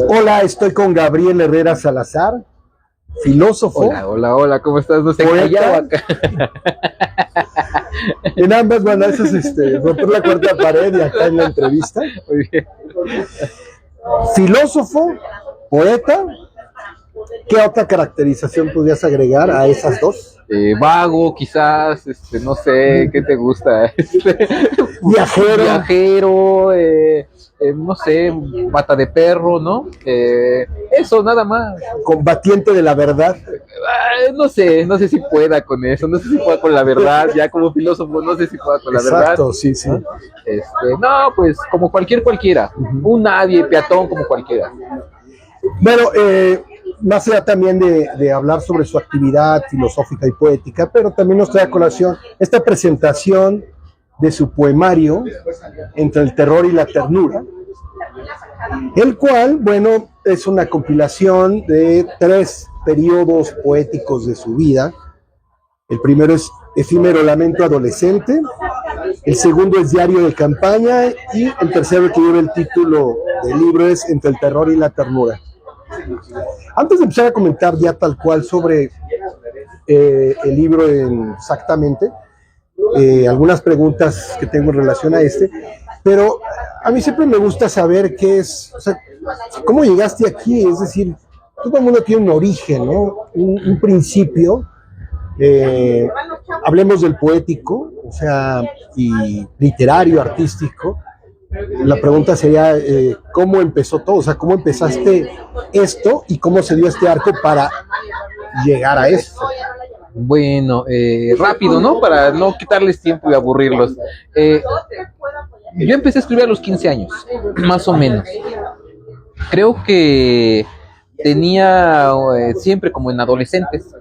Hola, estoy con Gabriel Herrera Salazar, filósofo, Hola, ¿cómo estás? No sé, callado poeta. acá. En ambas, bueno, eso es romper la cuarta pared y acá en la entrevista. Muy bien. Filósofo, poeta. ¿Qué otra caracterización podrías agregar a esas dos? Vago, quizás, no sé, ¿qué te gusta? Viajero. Viajero, no sé, pata de perro, ¿no? Eso, nada más. Combatiente de la verdad. No sé si pueda con eso, no sé si pueda con la verdad, ya como filósofo, no sé si pueda con la verdad. Exacto, sí, sí. No, pues como cualquiera, un nadie, peatón, como cualquiera. Bueno, más allá también de hablar sobre su actividad filosófica y poética, pero también nos trae a colación esta presentación de su poemario Entre el terror y la ternura, el cual, bueno, es una compilación de 3 periodos poéticos de su vida. El primero es Efímero Lamento Adolescente, el segundo es Diario de Campaña y el tercero, que lleva el título del libro, es Entre el terror y la ternura. Antes de empezar a comentar ya tal cual sobre el libro exactamente, algunas preguntas que tengo en relación a pero a mí siempre me gusta saber qué es, o sea, cómo llegaste aquí, es decir, todo el mundo tiene un origen, ¿no? Un principio. Hablemos del poético, o sea, y literario, artístico. La pregunta sería, ¿cómo empezó todo? O sea, ¿cómo empezaste esto y cómo se dio este arco para llegar a esto? Bueno, rápido, ¿no? Para no quitarles tiempo y aburrirlos. Yo empecé a escribir a los 15 años, más o menos. Creo que tenía siempre como en adolescentes,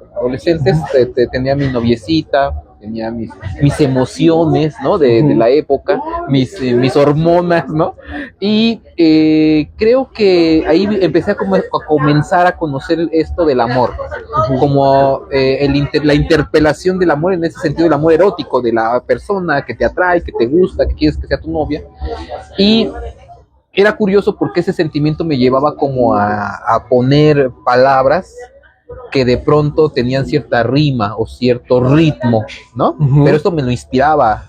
tenía mi noviecita, tenía mis emociones, ¿no? De la época, mis hormonas, ¿no? Y creo que ahí empecé a comenzar a conocer esto del amor, como la interpelación del amor, en ese sentido, el amor erótico de la persona que te atrae, que te gusta, que quieres que sea tu novia. Y era curioso porque ese sentimiento me llevaba como a poner palabras que de pronto tenían cierta rima o cierto ritmo, ¿no? Pero esto me lo inspiraba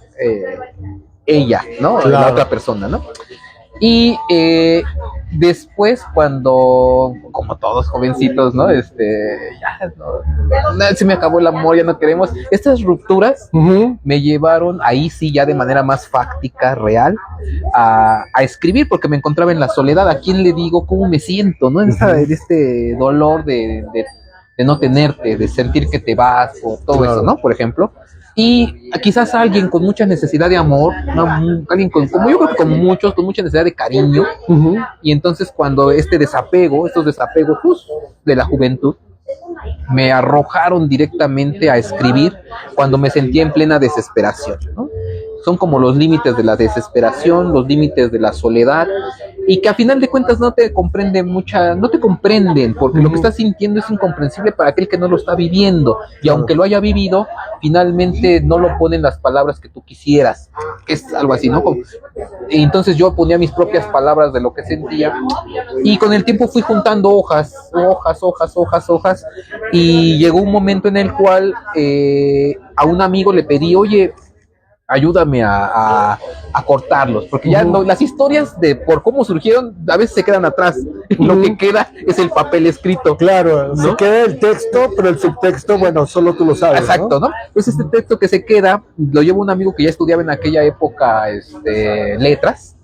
ella, ¿no? Claro. La otra persona, ¿no? Y después, cuando, como todos jovencitos, ¿no? Ya, no, se me acabó el amor, ya no queremos. Estas rupturas me llevaron, ahí sí, ya de manera más fáctica, real, a escribir, porque me encontraba en la soledad. ¿A quién le digo cómo me siento, no? En este dolor de no tenerte, de sentir que te vas, o todo claro. Eso, ¿no? Por ejemplo. Y quizás alguien con mucha necesidad de amor, ¿no? Alguien como yo creo que como muchos, con mucha necesidad de cariño, y entonces cuando estos desapegos de la juventud, me arrojaron directamente a escribir cuando me sentía en plena desesperación, ¿no? Son como los límites de la desesperación, los límites de la soledad, y que a final de cuentas no te comprenden, porque lo que estás sintiendo es incomprensible para aquel que no lo está viviendo, y aunque lo haya vivido, finalmente no lo ponen las palabras que tú quisieras, que es algo así, ¿no? Entonces yo ponía mis propias palabras de lo que sentía, y con el tiempo fui juntando hojas, y llegó un momento en el cual a un amigo le pedí, oye, ayúdame a cortarlos, porque ya las historias de por cómo surgieron a veces se quedan atrás, lo que queda es el papel escrito. Claro, ¿no? Se queda el texto, pero el subtexto, bueno, solo tú lo sabes. Exacto, ¿no? Pues este texto que se queda, lo lleva un amigo que ya estudiaba en aquella época letras,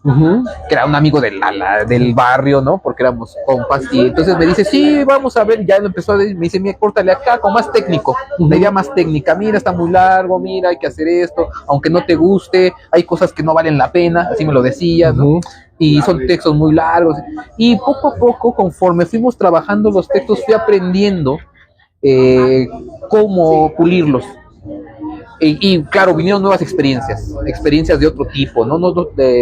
que era un amigo del barrio, ¿no? Porque éramos compas, y entonces me dice, sí, vamos a ver, ya lo empezó me dice, mira, córtale acá, con más técnico, la idea más técnica, mira, está muy largo, mira, hay que hacer esto, aunque no te guste, hay cosas que no valen la pena, así me lo decías, ¿no? Y son textos muy largos, y poco a poco, conforme fuimos trabajando los textos, fui aprendiendo cómo pulirlos. Y claro, vinieron nuevas experiencias de otro tipo, ¿no?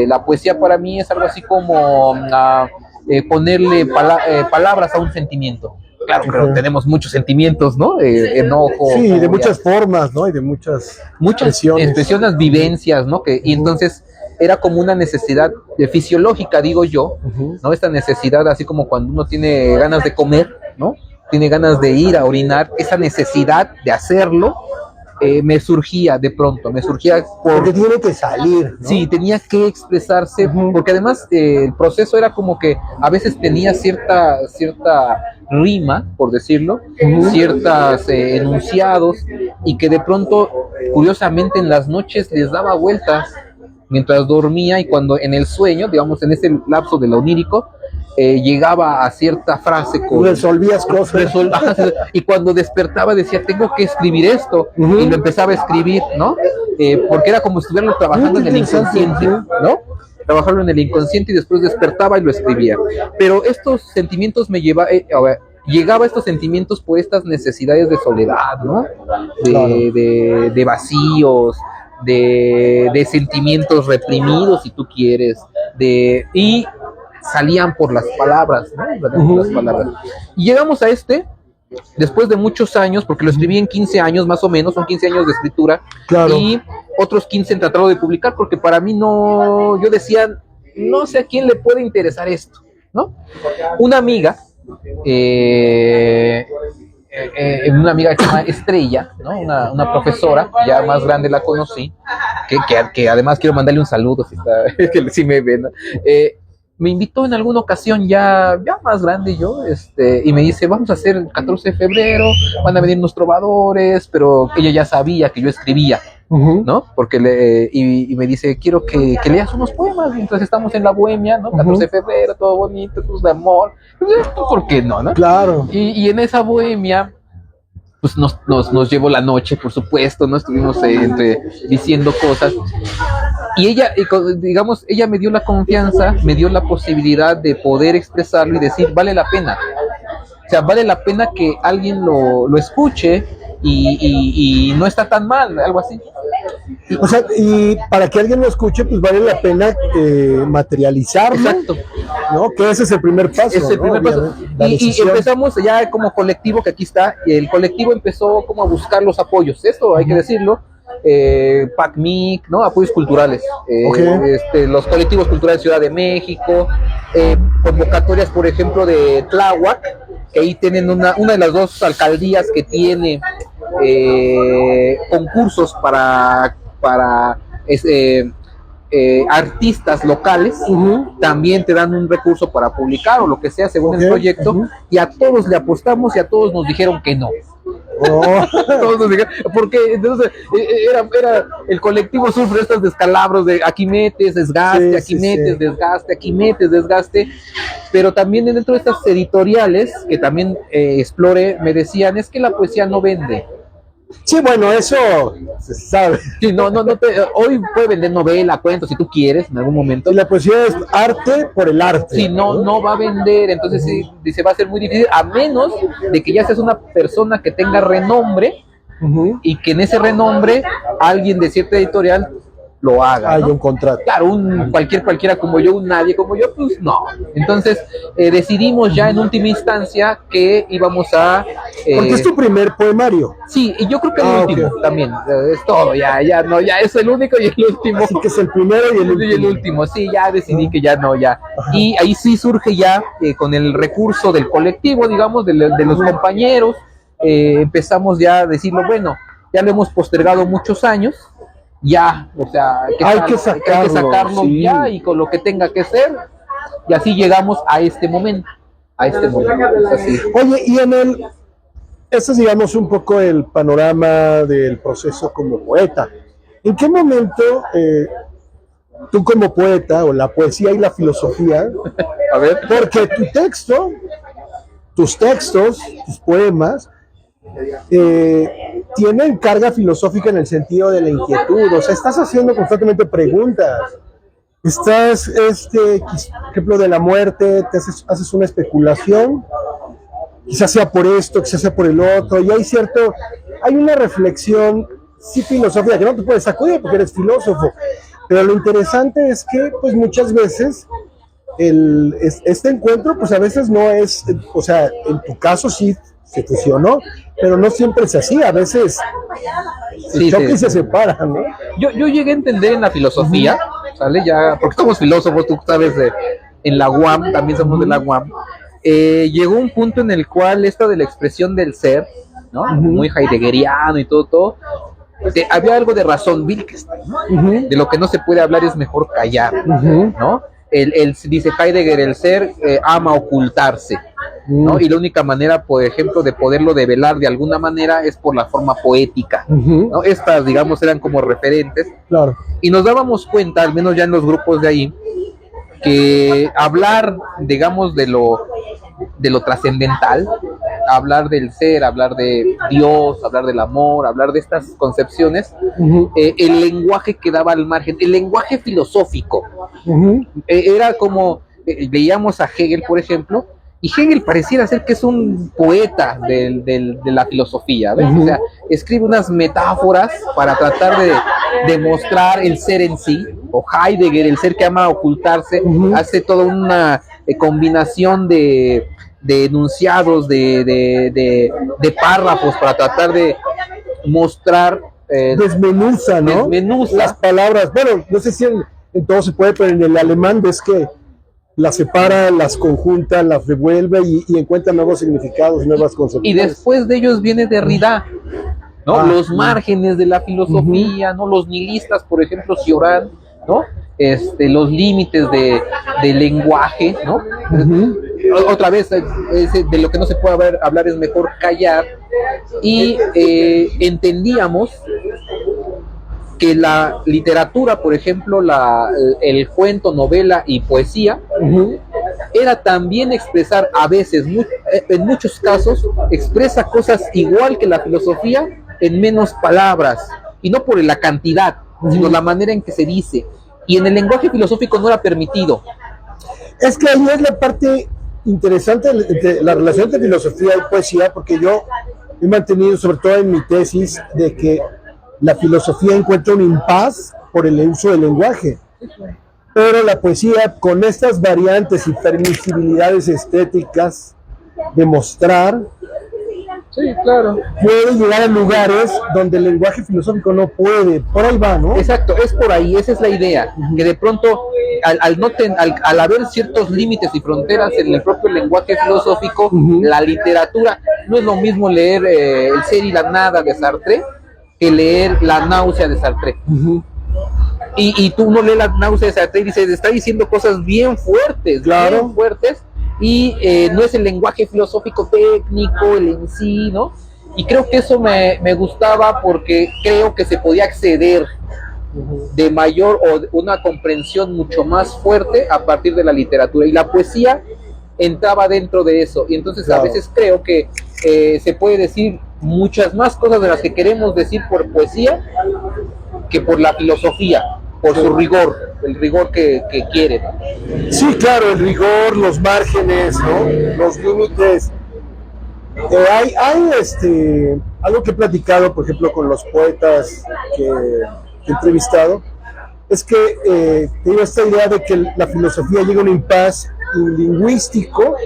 La poesía para mí es algo así como ponerle palabras a un sentimiento. Claro, pero tenemos muchos sentimientos, ¿no? Enojo. Sí, de muchas formas, ¿no? Y de muchas expresiones, vivencias, ¿no? Y entonces era como una necesidad fisiológica, digo yo, ¿no? Esta necesidad, así como cuando uno tiene ganas de comer, ¿no? Tiene ganas de ir a orinar, esa necesidad de hacerlo, me surgía de pronto, porque tiene que salir, ¿no? Sí, tenía que expresarse, porque además el proceso era como que a veces tenía cierta rima, por decirlo, ciertos enunciados, y que de pronto, curiosamente, en las noches les daba vueltas mientras dormía, y cuando en el sueño, digamos, en ese lapso de lo onírico, llegaba a cierta frase resolvías cosas y cuando despertaba decía tengo que escribir esto, y lo empezaba a escribir, ¿no? Porque era como si estuviera trabajando en el inconsciente, ¿no? Trabajarlo en el inconsciente, y después despertaba y lo escribía. Pero estos sentimientos llegaba a estos sentimientos por estas necesidades de soledad, ¿no? De vacíos, de sentimientos reprimidos, si tú quieres, y salían por las palabras, ¿no? Por las palabras. Y llegamos a después de muchos años, porque lo escribí en 15 años más o menos, son 15 años de escritura, claro. Y otros 15 en tratado de publicar, porque para mí no, yo decía, no sé a quién le puede interesar esto, ¿no? Una amiga que se llama Estrella, ¿no? Una profesora, ya más grande la conocí, que además quiero mandarle un saludo, que si me ven, ¿no? Me invitó en alguna ocasión ya más grande yo, y me dice, vamos a hacer el 14 de febrero, van a venir unos trovadores, pero ella ya sabía que yo escribía, ¿no? Porque y me dice, quiero que leas unos poemas mientras estamos en la bohemia, ¿no? 14 de febrero, todo bonito, pues de amor, ¿por qué no? Claro. Y en esa bohemia, pues nos llevó la noche, por supuesto, ¿no? Estuvimos diciendo cosas. Y ella me dio la confianza, me dio la posibilidad de poder expresarlo y decir, vale la pena. O sea, vale la pena que alguien lo escuche y no está tan mal, algo así. O sea, y para que alguien lo escuche, pues vale la pena materializarlo. Exacto. ¿No? Que ese es el primer paso. Es el primer paso. Y empezamos ya como colectivo, que aquí está, y el colectivo empezó como a buscar los apoyos. Esto hay que decirlo. PACMIC, ¿no? Apoyos culturales, los colectivos culturales de Ciudad de México, convocatorias, por ejemplo, de Tláhuac, que ahí tienen una de las dos alcaldías que tiene concursos para artistas locales, también te dan un recurso para publicar o lo que sea según el proyecto, y a todos le apostamos y a todos nos dijeron que no. Todos nos dijeron, porque entonces era el colectivo sufre estos descalabros de aquí metes desgaste, aquí metes desgaste, aquí metes desgaste, pero también dentro de estas editoriales que también exploré, me decían, es que la poesía no vende. Sí, bueno, eso se sabe. Sí, hoy puede vender novela, cuentos, si tú quieres, en algún momento. Y la poesía es arte por el arte. Sí, no va a vender, entonces sí, dice, va a ser muy difícil, a menos de que ya seas una persona que tenga renombre, y que en ese renombre alguien de cierta editorial lo haga. Hay, ¿no? Un contrato. Claro, cualquiera como yo, un nadie como yo, pues no. Entonces decidimos ya en última instancia que íbamos a... Porque es tu primer poemario. Sí, y yo creo que el último también, es todo, ya es el único y el último. Así que es el primero y el último. Sí, ya decidí que ya no, ya. Y ahí sí surge ya, con el recurso del colectivo, digamos, de los compañeros, empezamos ya a decirlo, bueno, ya lo hemos postergado muchos años, ya, o sea, hay que sacarlo ya, y con lo que tenga que ser, y así llegamos a este momento, es así. Oye, y este es, digamos, un poco el panorama del proceso como poeta. ¿En qué momento tú como poeta, o la poesía y la filosofía, a ver, porque tus textos, tus poemas, tienen carga filosófica en el sentido de la inquietud, o sea, estás haciendo constantemente preguntas, estás, por ejemplo, de la muerte, haces una especulación, quizás sea por esto, quizás sea por el otro, y hay una reflexión, sí, filosófica, que no te puedes sacudir porque eres filósofo, pero lo interesante es que, pues, muchas veces este encuentro, pues, a veces no es, o sea, en tu caso sí se fusionó, pero no siempre es así, a veces se choca y se separa, ¿no? Yo llegué a entender en la filosofía ¿sale? Ya, porque somos filósofos, tú sabes, en la UAM, también somos de la UAM. Llegó un punto en el cual esta de la expresión del ser, ¿no? Muy heideggeriano y todo, había algo de razón Wittgenstein, ¿no? De lo que no se puede hablar es mejor callar, ¿no? Dice Heidegger, el ser ama ocultarse, ¿no? Y la única manera, por ejemplo, de poderlo develar de alguna manera es por la forma poética, ¿no? Estas, digamos, eran como referentes. Claro. Y nos dábamos cuenta, al menos ya en los grupos de ahí, que hablar, digamos, de lo trascendental, hablar del ser, hablar de Dios, hablar del amor, hablar de estas concepciones, el lenguaje quedaba al margen, el lenguaje filosófico. Era como, veíamos a Hegel, por ejemplo, y Hegel pareciera ser que es un poeta de la filosofía, ¿ves? O sea, escribe unas metáforas para tratar de demostrar el ser en sí, o Heidegger, el ser que ama ocultarse, hace toda una combinación de enunciados, de párrafos para tratar de mostrar. Desmenuza, ¿no? Desmenuza las palabras. Bueno, no sé si en todo se puede, pero en el alemán ves que las separa, las conjunta, las revuelve y encuentra nuevos significados, nuevas concepciones. Y después de ellos viene Derrida, ¿no? Los márgenes de la filosofía, ¿no? Los nihilistas, por ejemplo, Cioran, ¿no? Los límites del lenguaje, ¿no? Otra vez, de lo que no se puede hablar es mejor callar. Y entendíamos que la literatura, por ejemplo, el cuento, novela y poesía, era también expresar a veces, en muchos casos, expresa cosas igual que la filosofía en menos palabras, y no por la cantidad, sino la manera en que se dice. Y en el lenguaje filosófico no era permitido. Es que ahí es la parte interesante de la relación de filosofía y poesía, porque yo he mantenido, sobre todo en mi tesis, de que la filosofía encuentra un impas por el uso del lenguaje, pero la poesía, con estas variantes y permisibilidades estéticas de mostrar, sí, claro, puede llegar a lugares donde el lenguaje filosófico no puede. Por ahí va, ¿no? Exacto, es por ahí, esa es la idea, que de pronto al haber ciertos límites y fronteras en el propio lenguaje filosófico, la literatura, no es lo mismo leer El ser y la nada de Sartre que leer La náusea de Sartre. Y tú no lees La náusea de Sartre y dices, está diciendo cosas bien fuertes, claro, bien fuertes, y no es el lenguaje filosófico técnico, el en sí, ¿no? Y creo que eso me gustaba, porque creo que se podía acceder de mayor o una comprensión mucho más fuerte a partir de la literatura, y la poesía entraba dentro de eso. Y entonces a veces creo que se puede decir muchas más cosas de las que queremos decir por poesía que por la filosofía, por su rigor, el rigor que quiere, ¿no? Sí, claro, el rigor, los márgenes, ¿no? Los límites. Hay algo que he platicado, por ejemplo, con los poetas que he entrevistado, es que tengo esta idea de que la filosofía llega a un impasse lingüístico,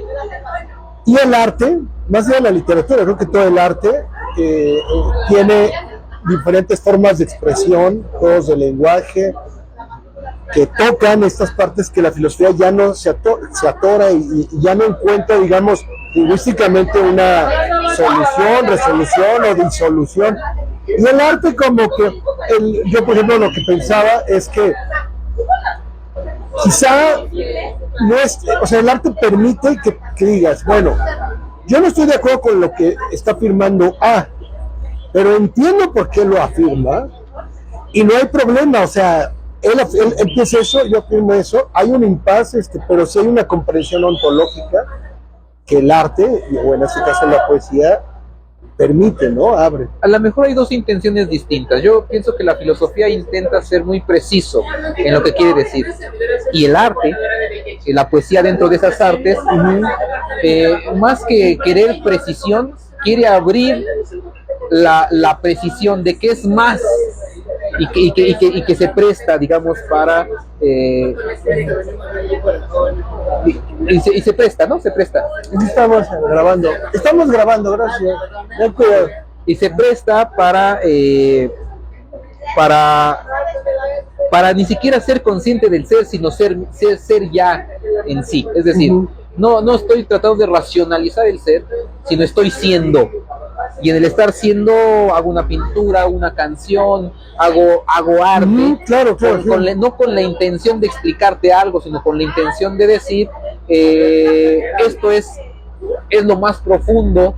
y el arte, más allá de la literatura, creo que todo el arte tiene diferentes formas de expresión, juegos de lenguaje, que tocan estas partes que la filosofía ya no se atora y ya no encuentra, digamos, lingüísticamente una solución, resolución o disolución. Y el arte, como que, yo por ejemplo lo que pensaba es que quizá no es, o sea, el arte permite que digas, bueno, yo no estoy de acuerdo con lo que está afirmando A, pero entiendo por qué lo afirma y no hay problema. O sea, él empieza eso, yo afirmo eso, hay un impasse, pero sí hay una comprensión ontológica que el arte, o en este caso la poesía, permite, ¿no? Abre. A lo mejor hay dos intenciones distintas. Yo pienso que la filosofía intenta ser muy preciso en lo que quiere decir, y el arte, la poesía dentro de esas artes, más que querer precisión, quiere abrir la precisión de que es más, y que se presta, digamos, para y se presta, ¿no? Se presta. Estamos grabando, gracias. Ten cuidado. Y se presta para para ni siquiera ser consciente del ser, sino ser ya en sí. Es decir, no estoy tratando de racionalizar el ser, sino estoy siendo. Y en el estar siendo hago una pintura, una canción, hago arte, claro, no con la intención de explicarte algo, sino con la intención de decir, esto es lo más profundo,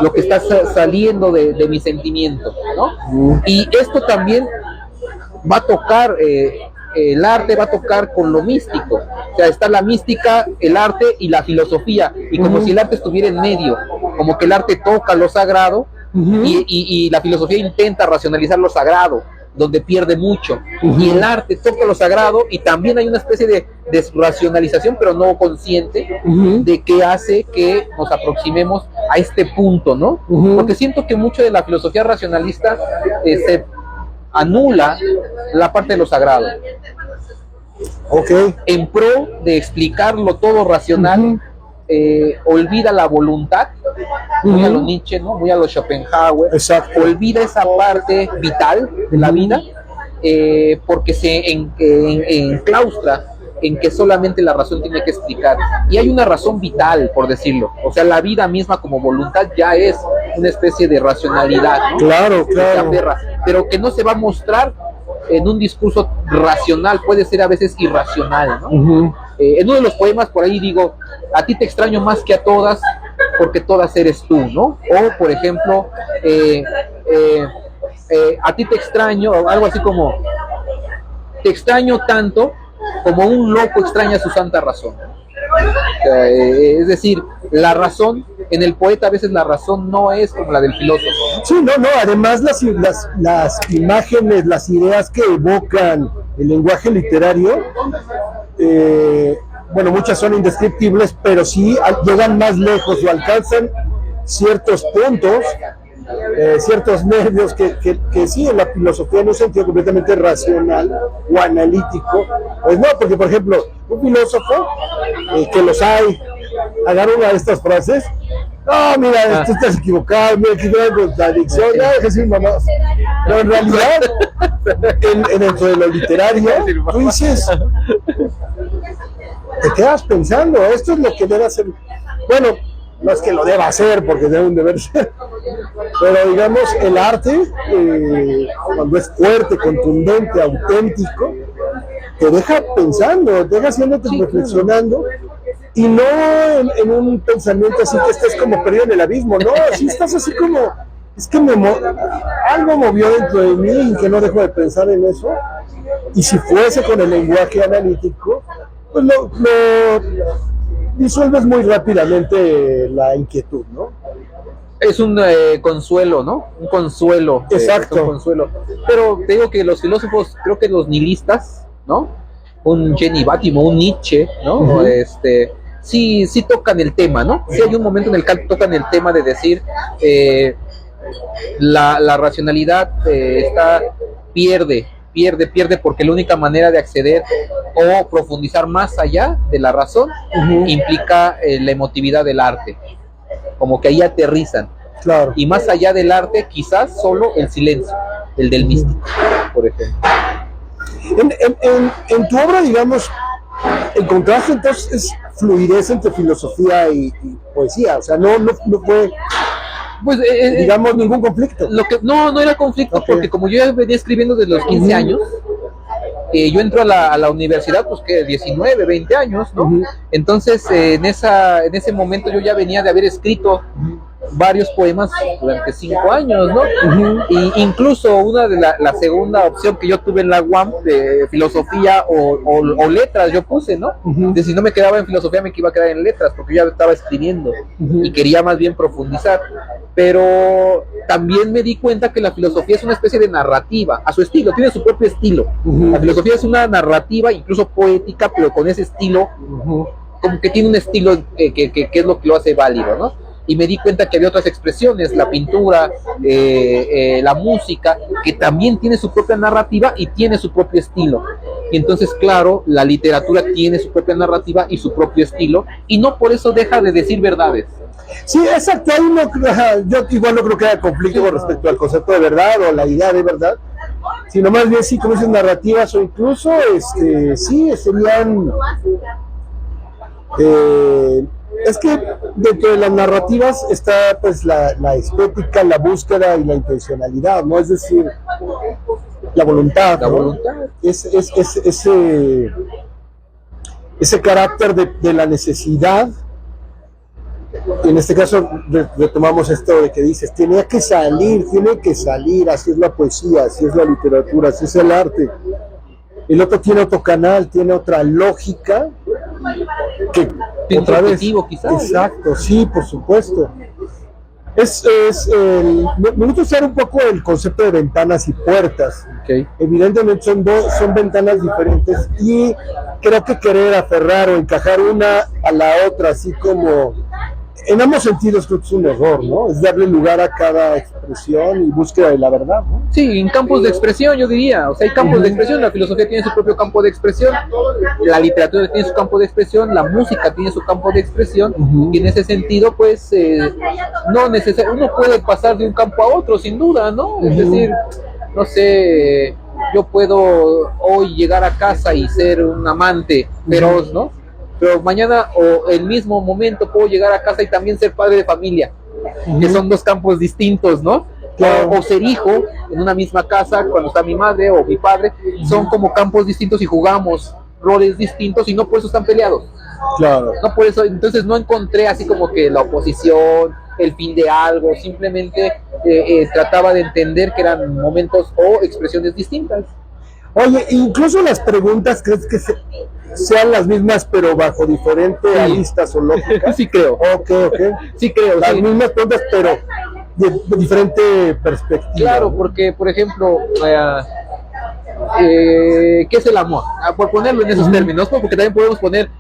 lo que está saliendo de mi sentimiento, ¿no? Y esto también va a tocar, el arte va a tocar con lo místico. O sea, está la mística, el arte y la filosofía, y como si el arte estuviera en medio, como que el arte toca lo sagrado, y la filosofía intenta racionalizar lo sagrado, donde pierde mucho, y el arte toca lo sagrado, y también hay una especie de desracionalización, pero no consciente, de que hace que nos aproximemos a este punto, ¿no? Porque siento que mucho de la filosofía racionalista se anula la parte de lo sagrado. En pro de explicarlo todo racional, olvida la voluntad, muy a lo Nietzsche, ¿no? Muy a lo Schopenhauer. Exacto. Olvida esa parte vital de la vida, porque se enclaustra en que solamente la razón tiene que explicar. Y hay una razón vital, por decirlo. O sea, la vida misma como voluntad ya es una especie de racionalidad, ¿no? Claro. Pero que no se va a mostrar en un discurso racional, puede ser a veces irracional, ¿no? En uno de los poemas por ahí digo, a ti te extraño más que a todas, porque todas eres tú, ¿no? O, por ejemplo, a ti te extraño, o algo así como, te extraño tanto como un loco extraña su santa razón. Es decir, la razón, en el poeta a veces la razón no es como la del filósofo, ¿no? Sí, además las imágenes, las ideas que evocan el lenguaje literario, muchas son indescriptibles, pero sí llegan más lejos o alcanzan ciertos puntos, ciertos medios que sí, en la filosofía en un sentido completamente racional o analítico, pues no, porque por ejemplo, un filósofo, que los hay, agarra una de estas frases, no, mira, tú estás equivocado, mira, aquí no hay contradicción, ya deja decir mamás. Pero en realidad, dentro de lo literario, tú dices, te quedas pensando, esto es lo que debe hacer. Bueno, no es que lo deba hacer, porque debe un deber ser, pero digamos, el arte, cuando es fuerte, contundente, auténtico, te deja pensando, te deja haciéndote reflexionando, y no en un pensamiento así que estés como perdido en el abismo, no, así estás así como, es que algo movió dentro de mí y que no dejo de pensar en eso, y si fuese con el lenguaje analítico, pues lo disuelves muy rápidamente la inquietud, ¿no? Es un consuelo, ¿no? Un consuelo. Exacto. Un consuelo. Pero te digo que los filósofos, creo que los nihilistas, ¿no? Un Jenny Bátimo, un Nietzsche, ¿no? Sí tocan el tema, ¿no? Sí hay un momento en el que tocan el tema de decir, la racionalidad pierde, porque la única manera de acceder o profundizar más allá de la razón implica la emotividad del arte, como que ahí aterrizan. Claro. Y más allá del arte, quizás solo el silencio, el del místico, por ejemplo. En tu obra, digamos, encontraste entonces fluidez entre filosofía y poesía, o sea, no fue, pues, digamos, ningún conflicto. No era conflicto, porque como yo ya venía escribiendo desde los 15 años, yo entro a la universidad, pues que 19, 20 años, ¿no? Entonces, en ese momento yo ya venía de haber escrito varios poemas durante 5 años, ¿no? Y incluso una de la segunda opción que yo tuve en la UAM, de filosofía o letras, yo puse, ¿no? De si no me quedaba en filosofía, me iba a quedar en letras, porque yo ya estaba escribiendo y quería más bien profundizar. Pero también me di cuenta que la filosofía es una especie de narrativa, a su estilo, tiene su propio estilo. La filosofía es una narrativa, incluso poética, pero con ese estilo, como que tiene un estilo que es lo que lo hace válido, ¿no? Y me di cuenta que había otras expresiones, la pintura, la música, que también tiene su propia narrativa y tiene su propio estilo. Y entonces, claro, la literatura tiene su propia narrativa y su propio estilo, y no por eso deja de decir verdades. Sí, exacto, yo igual no creo que haya conflicto con respecto al concepto de verdad o la idea de verdad, sino más bien sí, como dices, narrativas o incluso, sí, serían, es que dentro de las narrativas está pues la estética, la búsqueda y la intencionalidad, ¿no? Es decir, la voluntad, La ¿no? voluntad. Ese carácter de la necesidad. En este caso retomamos esto de que dices, tiene que salir, así es la poesía, así es la literatura, así es el arte. El otro tiene otro canal, tiene otra lógica, que Tiene otra otro vez, objetivo, quizás. exacto, sí, por supuesto. Me gusta usar un poco el concepto de ventanas y puertas. Okay. Evidentemente son ventanas diferentes y creo que querer aferrar o encajar una a la otra, así como en ambos sentidos, creo que es un error, ¿no? Es darle lugar a cada expresión y búsqueda de la verdad, ¿no? Sí, en campos de expresión yo diría, o sea, hay campos de expresión, la filosofía tiene su propio campo de expresión, la literatura tiene su campo de expresión, la música tiene su campo de expresión, y en ese sentido, pues, no uno puede pasar de un campo a otro, sin duda, ¿no? Es decir, no sé, yo puedo hoy llegar a casa y ser un amante feroz, ¿no? Pero mañana o el mismo momento puedo llegar a casa y también ser padre de familia, que son dos campos distintos, ¿no? Claro. O ser hijo en una misma casa cuando está mi madre o mi padre, son como campos distintos y jugamos roles distintos y no por eso están peleados. Claro. No por eso, entonces no encontré así como que la oposición, el fin de algo, simplemente trataba de entender que eran momentos o expresiones distintas. Oye, incluso las preguntas, ¿crees que sean las mismas pero bajo diferentes aristas o lógicas? Sí creo. Ok. Sí creo, Las sí. mismas preguntas pero de diferente perspectiva. Claro, porque, por ejemplo, ¿qué es el amor? Por ponerlo en esos términos, porque también podemos poner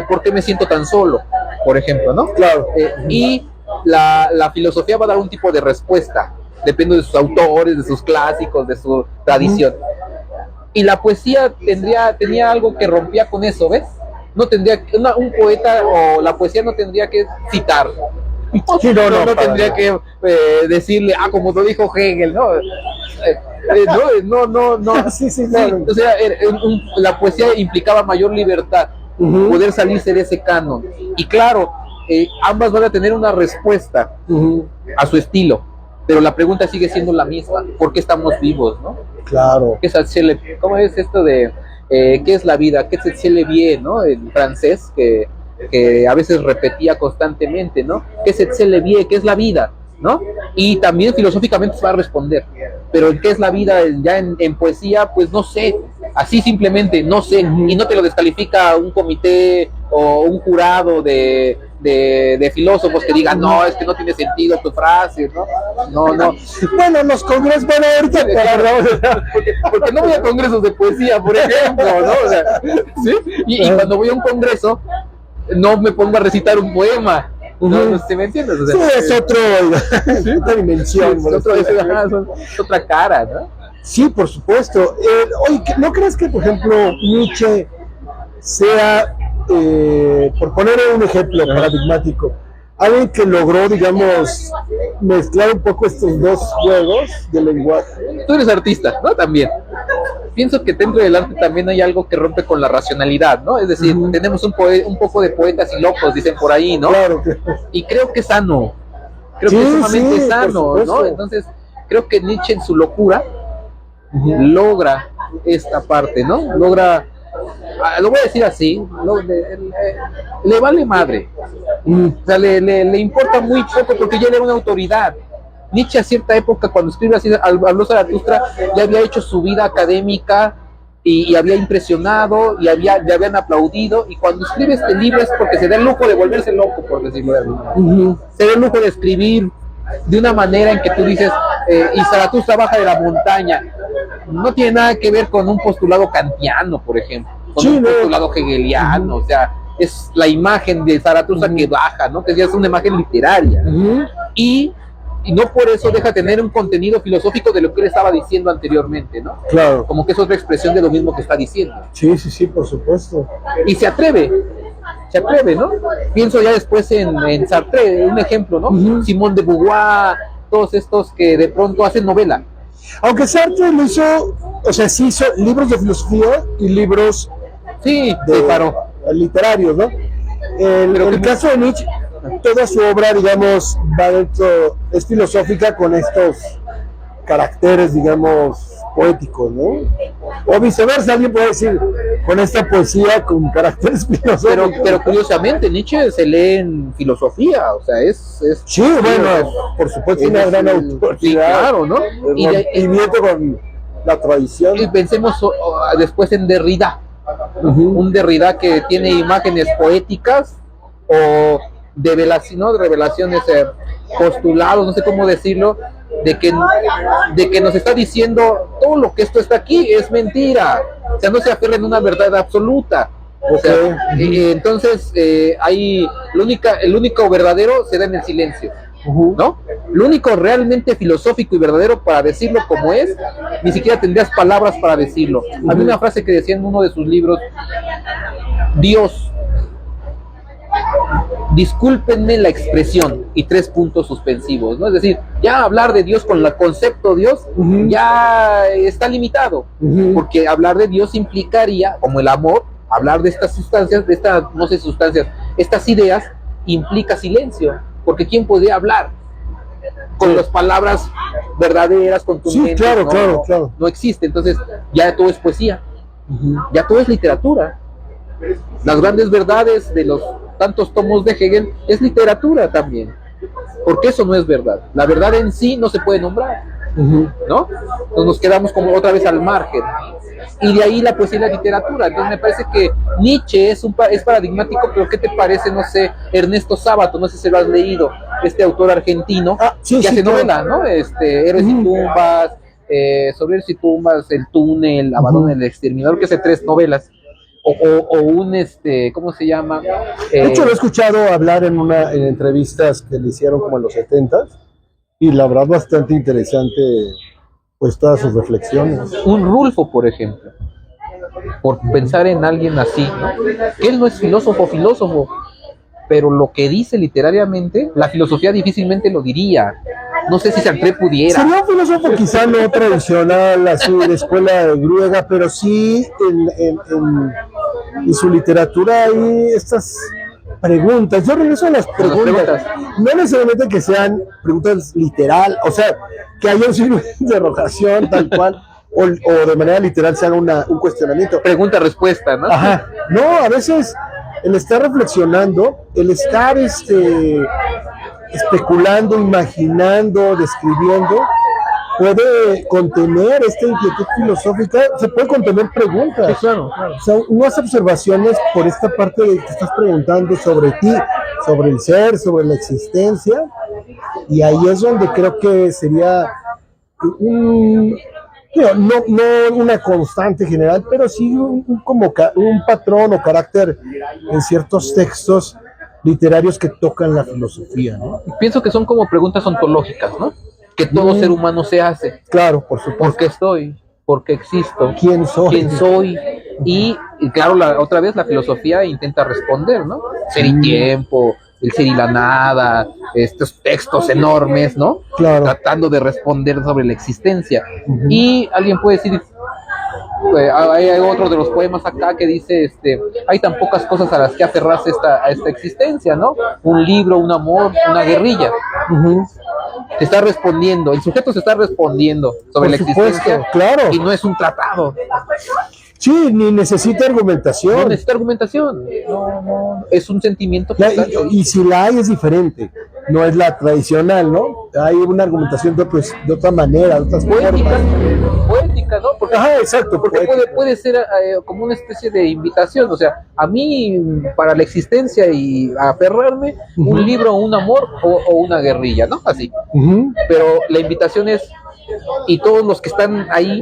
¿por qué me siento tan solo? Por ejemplo, ¿no? Claro. Y la filosofía va a dar un tipo de respuesta, depende de sus autores, de sus clásicos, de su tradición. Y la poesía tenía algo que rompía con eso, ¿ves? No tendría un poeta o la poesía no tendría que citar. Sí, no tendría que decirle, como lo dijo Hegel, ¿no? No. Sí, claro. O sea, la poesía implicaba mayor libertad, poder salirse de ese canon. Y claro, ambas van a tener una respuesta a su estilo, pero la pregunta sigue siendo la misma: ¿por qué estamos vivos, no? Claro. ¿Cómo es esto de qué es la vida? ¿Qué se le vie, no? En francés, que a veces repetía constantemente, ¿no? ¿Qué se le vie? ¿Qué es la vida? ¿No? Y también filosóficamente se va a responder, pero ¿qué es la vida? Ya en poesía, pues no sé, así simplemente no sé, y no te lo descalifica un comité o un jurado de filósofos que digan, no, es que no tiene sentido tu frase, ¿no? Bueno, los congresos, bueno, ahorita porque no voy a congresos de poesía, por ejemplo, ¿no? O sea, ¿sí? Y cuando voy a un congreso no me pongo a recitar un poema. No sé, ¿me entiendes? O sea, sí, es otra dimensión. Es otra cara, ¿no? Sí, por supuesto. Oye, ¿no crees que, por ejemplo, Nietzsche sea, por poner un ejemplo paradigmático, alguien que logró, digamos, mezclar un poco estos dos juegos de lenguaje? Tú eres artista, ¿no? También. Pienso que dentro del arte también hay algo que rompe con la racionalidad, ¿no? Es decir, tenemos un poco de poetas y locos, dicen por ahí, ¿no? Claro. Y creo que es sano. Creo que es sumamente sano, ¿no? Entonces, creo que Nietzsche en su locura logra esta parte, ¿no? Logra, lo voy a decir así, le vale madre. O sea, le importa muy poco porque ya era una autoridad. Nietzsche a cierta época, cuando escribe así, habló Zaratustra, ya había hecho su vida académica y había impresionado y le habían aplaudido, y cuando escribe este libro es porque se da el lujo de volverse loco, por decirlo de alguna manera. Se da el lujo de escribir de una manera en que tú dices, y Zaratustra baja de la montaña. No tiene nada que ver con un postulado kantiano, por ejemplo, con un postulado hegeliano, o sea, es la imagen de Zaratustra que baja, ¿no? Que ya es una imagen literaria. Y no por eso deja de tener un contenido filosófico de lo que él estaba diciendo anteriormente, ¿no? Claro. Como que es otra expresión de lo mismo que está diciendo. Sí, por supuesto. Y se atreve, ¿no? Pienso ya después en Sartre, un ejemplo, ¿no? Simone de Beauvoir, todos estos que de pronto hacen novela. Aunque Sartre lo hizo, o sea, sí hizo libros de filosofía y libros Sí, de, paró. literarios, ¿no? El caso de Nietzsche, toda su obra, digamos, va dentro, es filosófica con estos caracteres, digamos, poéticos, ¿no? O viceversa, alguien puede decir, con esta poesía con caracteres filosóficos. Pero curiosamente, Nietzsche se lee en filosofía, o sea, Sí, bueno, por supuesto, es una gran sí, autoridad. claro, ¿no? Y viendo con la tradición. Y pensemos después en Derrida, un Derrida que tiene imágenes poéticas o ¿no? De revelaciones, postulados, no sé cómo decirlo, de que nos está diciendo todo lo que esto está aquí es mentira, o sea, no se aferra en una verdad absoluta. O sea, entonces hay el único verdadero se da en el silencio, ¿no? Lo único realmente filosófico y verdadero para decirlo como es, ni siquiera tendrías palabras para decirlo. Había una frase que decía en uno de sus libros: Dios, discúlpenme la expresión, y 3 puntos suspensivos, ¿no? Es decir, ya hablar de Dios con el concepto Dios ya está limitado, porque hablar de Dios implicaría, como el amor, hablar de estas sustancias, no sé, estas ideas, implica silencio, porque ¿quién podría hablar con las palabras verdaderas, contundentes? Sí, claro. No existe, entonces ya todo es poesía, ya todo es literatura. Las grandes verdades de los tantos tomos de Hegel es literatura también, porque eso no es verdad. La verdad en sí no se puede nombrar, ¿no? Entonces nos quedamos como otra vez al margen. Y de ahí la poesía y la literatura. Entonces me parece que Nietzsche es paradigmático, pero ¿qué te parece, no sé, Ernesto Sábato? No sé si lo has leído, este autor argentino que hace novela, ¿no? Héroes y tumbas, sobre Héroes y tumbas, El túnel, Abaddon, El exterminador, que hace 3 novelas. O un, ¿cómo se llama? De hecho, lo he escuchado hablar en entrevistas que le hicieron como en los 70s, y la verdad bastante interesante, pues todas sus reflexiones. Un Rulfo, por ejemplo, por pensar en alguien así, ¿no? Que él no es filósofo, pero lo que dice literariamente, la filosofía difícilmente lo diría. No sé si Sartre pudiera. Sería un filósofo quizá no tradicional, así de escuela griega, pero sí en su literatura hay estas preguntas. Yo regreso a las preguntas. No necesariamente que sean preguntas literal, o sea, que haya un signo de interrogación tal cual, o de manera literal se haga un cuestionamiento. Pregunta-respuesta, ¿no? Ajá. No, a veces el estar reflexionando, el estar especulando, imaginando, describiendo, puede contener esta inquietud filosófica, se puede contener preguntas. Sí, claro. O sea, unas observaciones por esta parte de que te estás preguntando sobre ti, sobre el ser, sobre la existencia, y ahí es donde creo que sería no una constante general, pero sí como un patrón o carácter en ciertos textos literarios que tocan la filosofía, ¿no? Pienso que son como preguntas ontológicas, ¿no? Que todo ser humano se hace. Claro, por supuesto. ¿Por qué estoy? ¿Por qué existo? ¿Quién soy? ¿Quién soy? Y claro, otra vez la filosofía intenta responder, ¿no? Ser y tiempo, el ser y la nada, estos textos enormes, ¿no? Claro. Tratando de responder sobre la existencia. Y alguien puede decir, hay otro de los poemas acá que dice, hay tan pocas cosas a las que aferrarse a esta existencia, ¿no? Un libro, un amor, una guerrilla. Se está respondiendo, el sujeto se está respondiendo sobre la existencia, claro. Y no es un tratado. Sí, ni necesita argumentación. No necesita argumentación. No, es un sentimiento. Y si la hay es diferente, no es la tradicional, ¿no? Hay una argumentación de otra manera, de otras poética, ¿no? Porque, exacto. Porque puede ser como una especie de invitación, o sea, a mí para la existencia y aferrarme, un libro, un amor o una guerrilla, ¿no? Así. Pero la invitación es, y todos los que están ahí,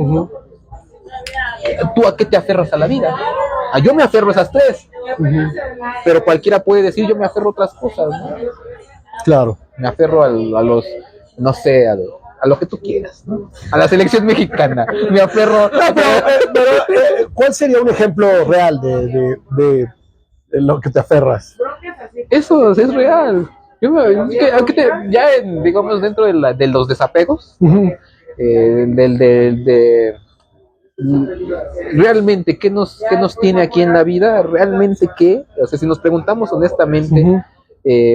¿tú a qué te aferras a la vida? Yo me aferro a esas 3, pero cualquiera puede decir, yo me aferro a otras cosas, ¿no? Claro. Me aferro a los, no sé, a lo que tú quieras, ¿no? A la selección mexicana. Me aferro. Pero, ¿cuál sería un ejemplo real de lo que te aferras? Eso es real. Ya digamos dentro de los desapegos, de realmente qué nos tiene aquí en la vida, realmente qué, o sea, si nos preguntamos honestamente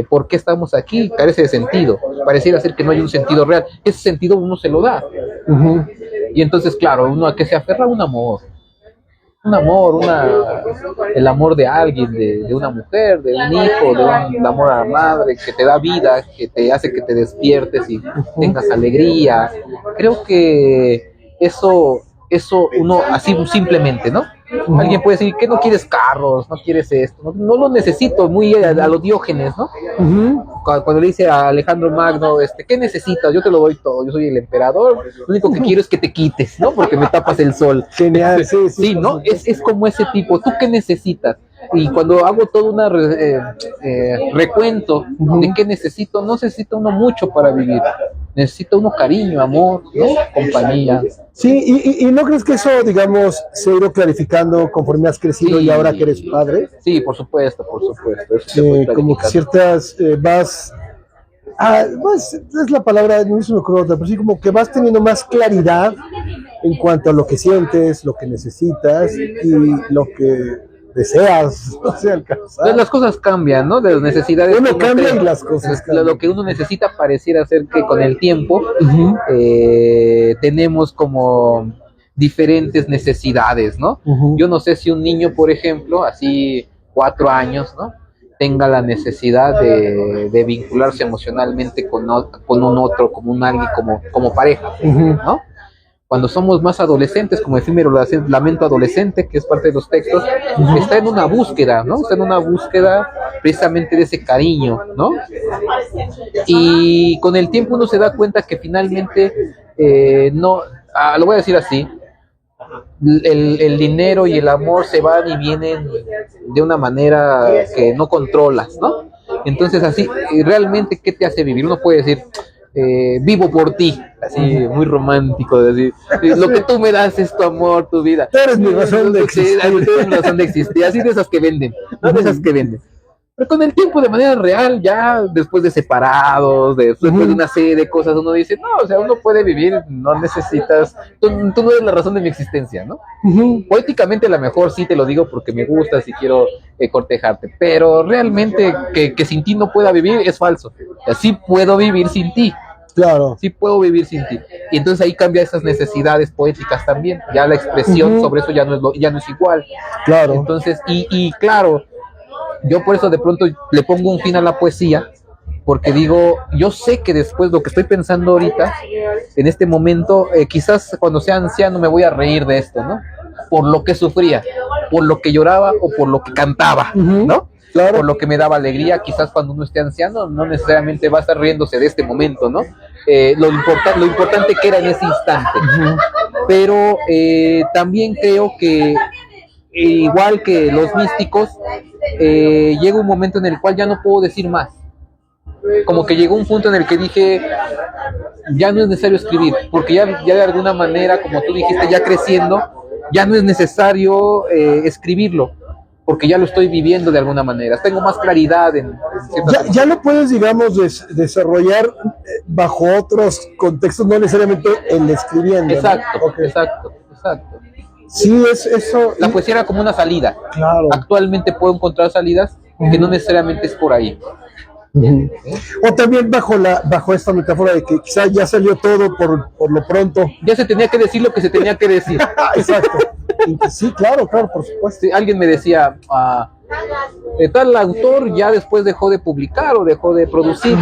por qué estamos aquí, carece de sentido, pareciera ser que no hay un sentido real, ese sentido uno se lo da, y entonces claro, uno a qué se aferra, un amor, el amor de alguien, de una mujer, de un hijo, el amor a la madre, que te da vida, que te hace que te despiertes y tengas alegría. Creo que eso uno, así simplemente, ¿no? Alguien puede decir que no quieres carros, no quieres esto, no lo necesito, muy a los Diógenes, ¿no? Cuando le dice a Alejandro Magno, ¿qué necesitas? Yo te lo doy todo, yo soy el emperador, lo único que quiero es que te quites, ¿no? Porque me tapas el sol. Genial, sí, Sí, ¿no? Es como ese tipo, ¿tú qué necesitas? Y cuando hago todo un recuento de qué necesito, no necesita uno mucho para vivir. Necesita uno cariño, amor, ¿no? Compañía. Sí, y ¿no crees que eso, digamos, se ha ido clarificando conforme has crecido y ahora que eres padre? Sí, por supuesto. Eso como que ciertas pues, es la palabra, no se me ocurre otra, pero sí como que vas teniendo más claridad en cuanto a lo que sientes, lo que necesitas y lo que deseas, no sé, alcanzar. Las cosas cambian, ¿no? De las necesidades. Uno cambia y las cosas cambian. Lo que uno necesita pareciera ser que con el tiempo tenemos como diferentes necesidades, ¿no? Yo no sé si un niño, por ejemplo, así 4 años, ¿no? Tenga la necesidad de vincularse emocionalmente con un otro, como un alguien, como pareja, ¿no? Cuando somos más adolescentes, como efímero lamento adolescente, que es parte de los textos, está en una búsqueda, ¿no? Está en una búsqueda precisamente de ese cariño, ¿no? Y con el tiempo uno se da cuenta que finalmente, no, lo voy a decir así, el dinero y el amor se van y vienen de una manera que no controlas, ¿no? Entonces así, realmente, ¿qué te hace vivir? Uno puede decir, vivo por ti, así muy romántico, decir, lo que tú me das es tu amor, tu vida. Tú eres mi razón de existir. Tú eres mi razón de existir, así de esas que venden, no de esas que venden. Pero con el tiempo, de manera real, ya después de separados, después de una serie de cosas, uno dice, no, o sea, uno puede vivir, no necesitas, tú no eres la razón de mi existencia, ¿no? Poéticamente a lo mejor sí te lo digo porque me gusta, si quiero cortejarte, pero realmente que sin ti no pueda vivir es falso. Así puedo vivir sin ti. Claro. Sí puedo vivir sin ti. Y entonces ahí cambia esas necesidades poéticas también. Ya la expresión sobre eso ya no es igual. Claro. Entonces, y claro, yo por eso de pronto le pongo un fin a la poesía, porque digo, yo sé que después lo que estoy pensando ahorita, en este momento, quizás cuando sea anciano me voy a reír de esto, ¿no? Por lo que sufría, por lo que lloraba o por lo que cantaba, ¿no? Claro. Por lo que me daba alegría, quizás cuando uno esté anciano no necesariamente va a estar riéndose de este momento, ¿no? Lo importante que era en ese instante. Pero también creo que igual que los místicos, llega un momento en el cual ya no puedo decir más. Como que llegó un punto en el que dije, ya no es necesario escribir, porque ya de alguna manera, como tú dijiste, ya creciendo, ya no es necesario escribirlo, porque ya lo estoy viviendo de alguna manera. Tengo más claridad en ya lo puedes, digamos, desarrollar bajo otros contextos, no necesariamente en escribiendo. Exacto, ¿no? Okay. Exacto. Sí, es eso. La poesía era como una salida. Claro. Actualmente puedo encontrar salidas que no necesariamente es por ahí. O también bajo esta metáfora de que quizá ya salió todo por lo pronto. Ya se tenía que decir lo que se tenía que decir. Exacto. Sí, claro, por supuesto. Sí, alguien me decía, tal autor ya después dejó de publicar o dejó de producir.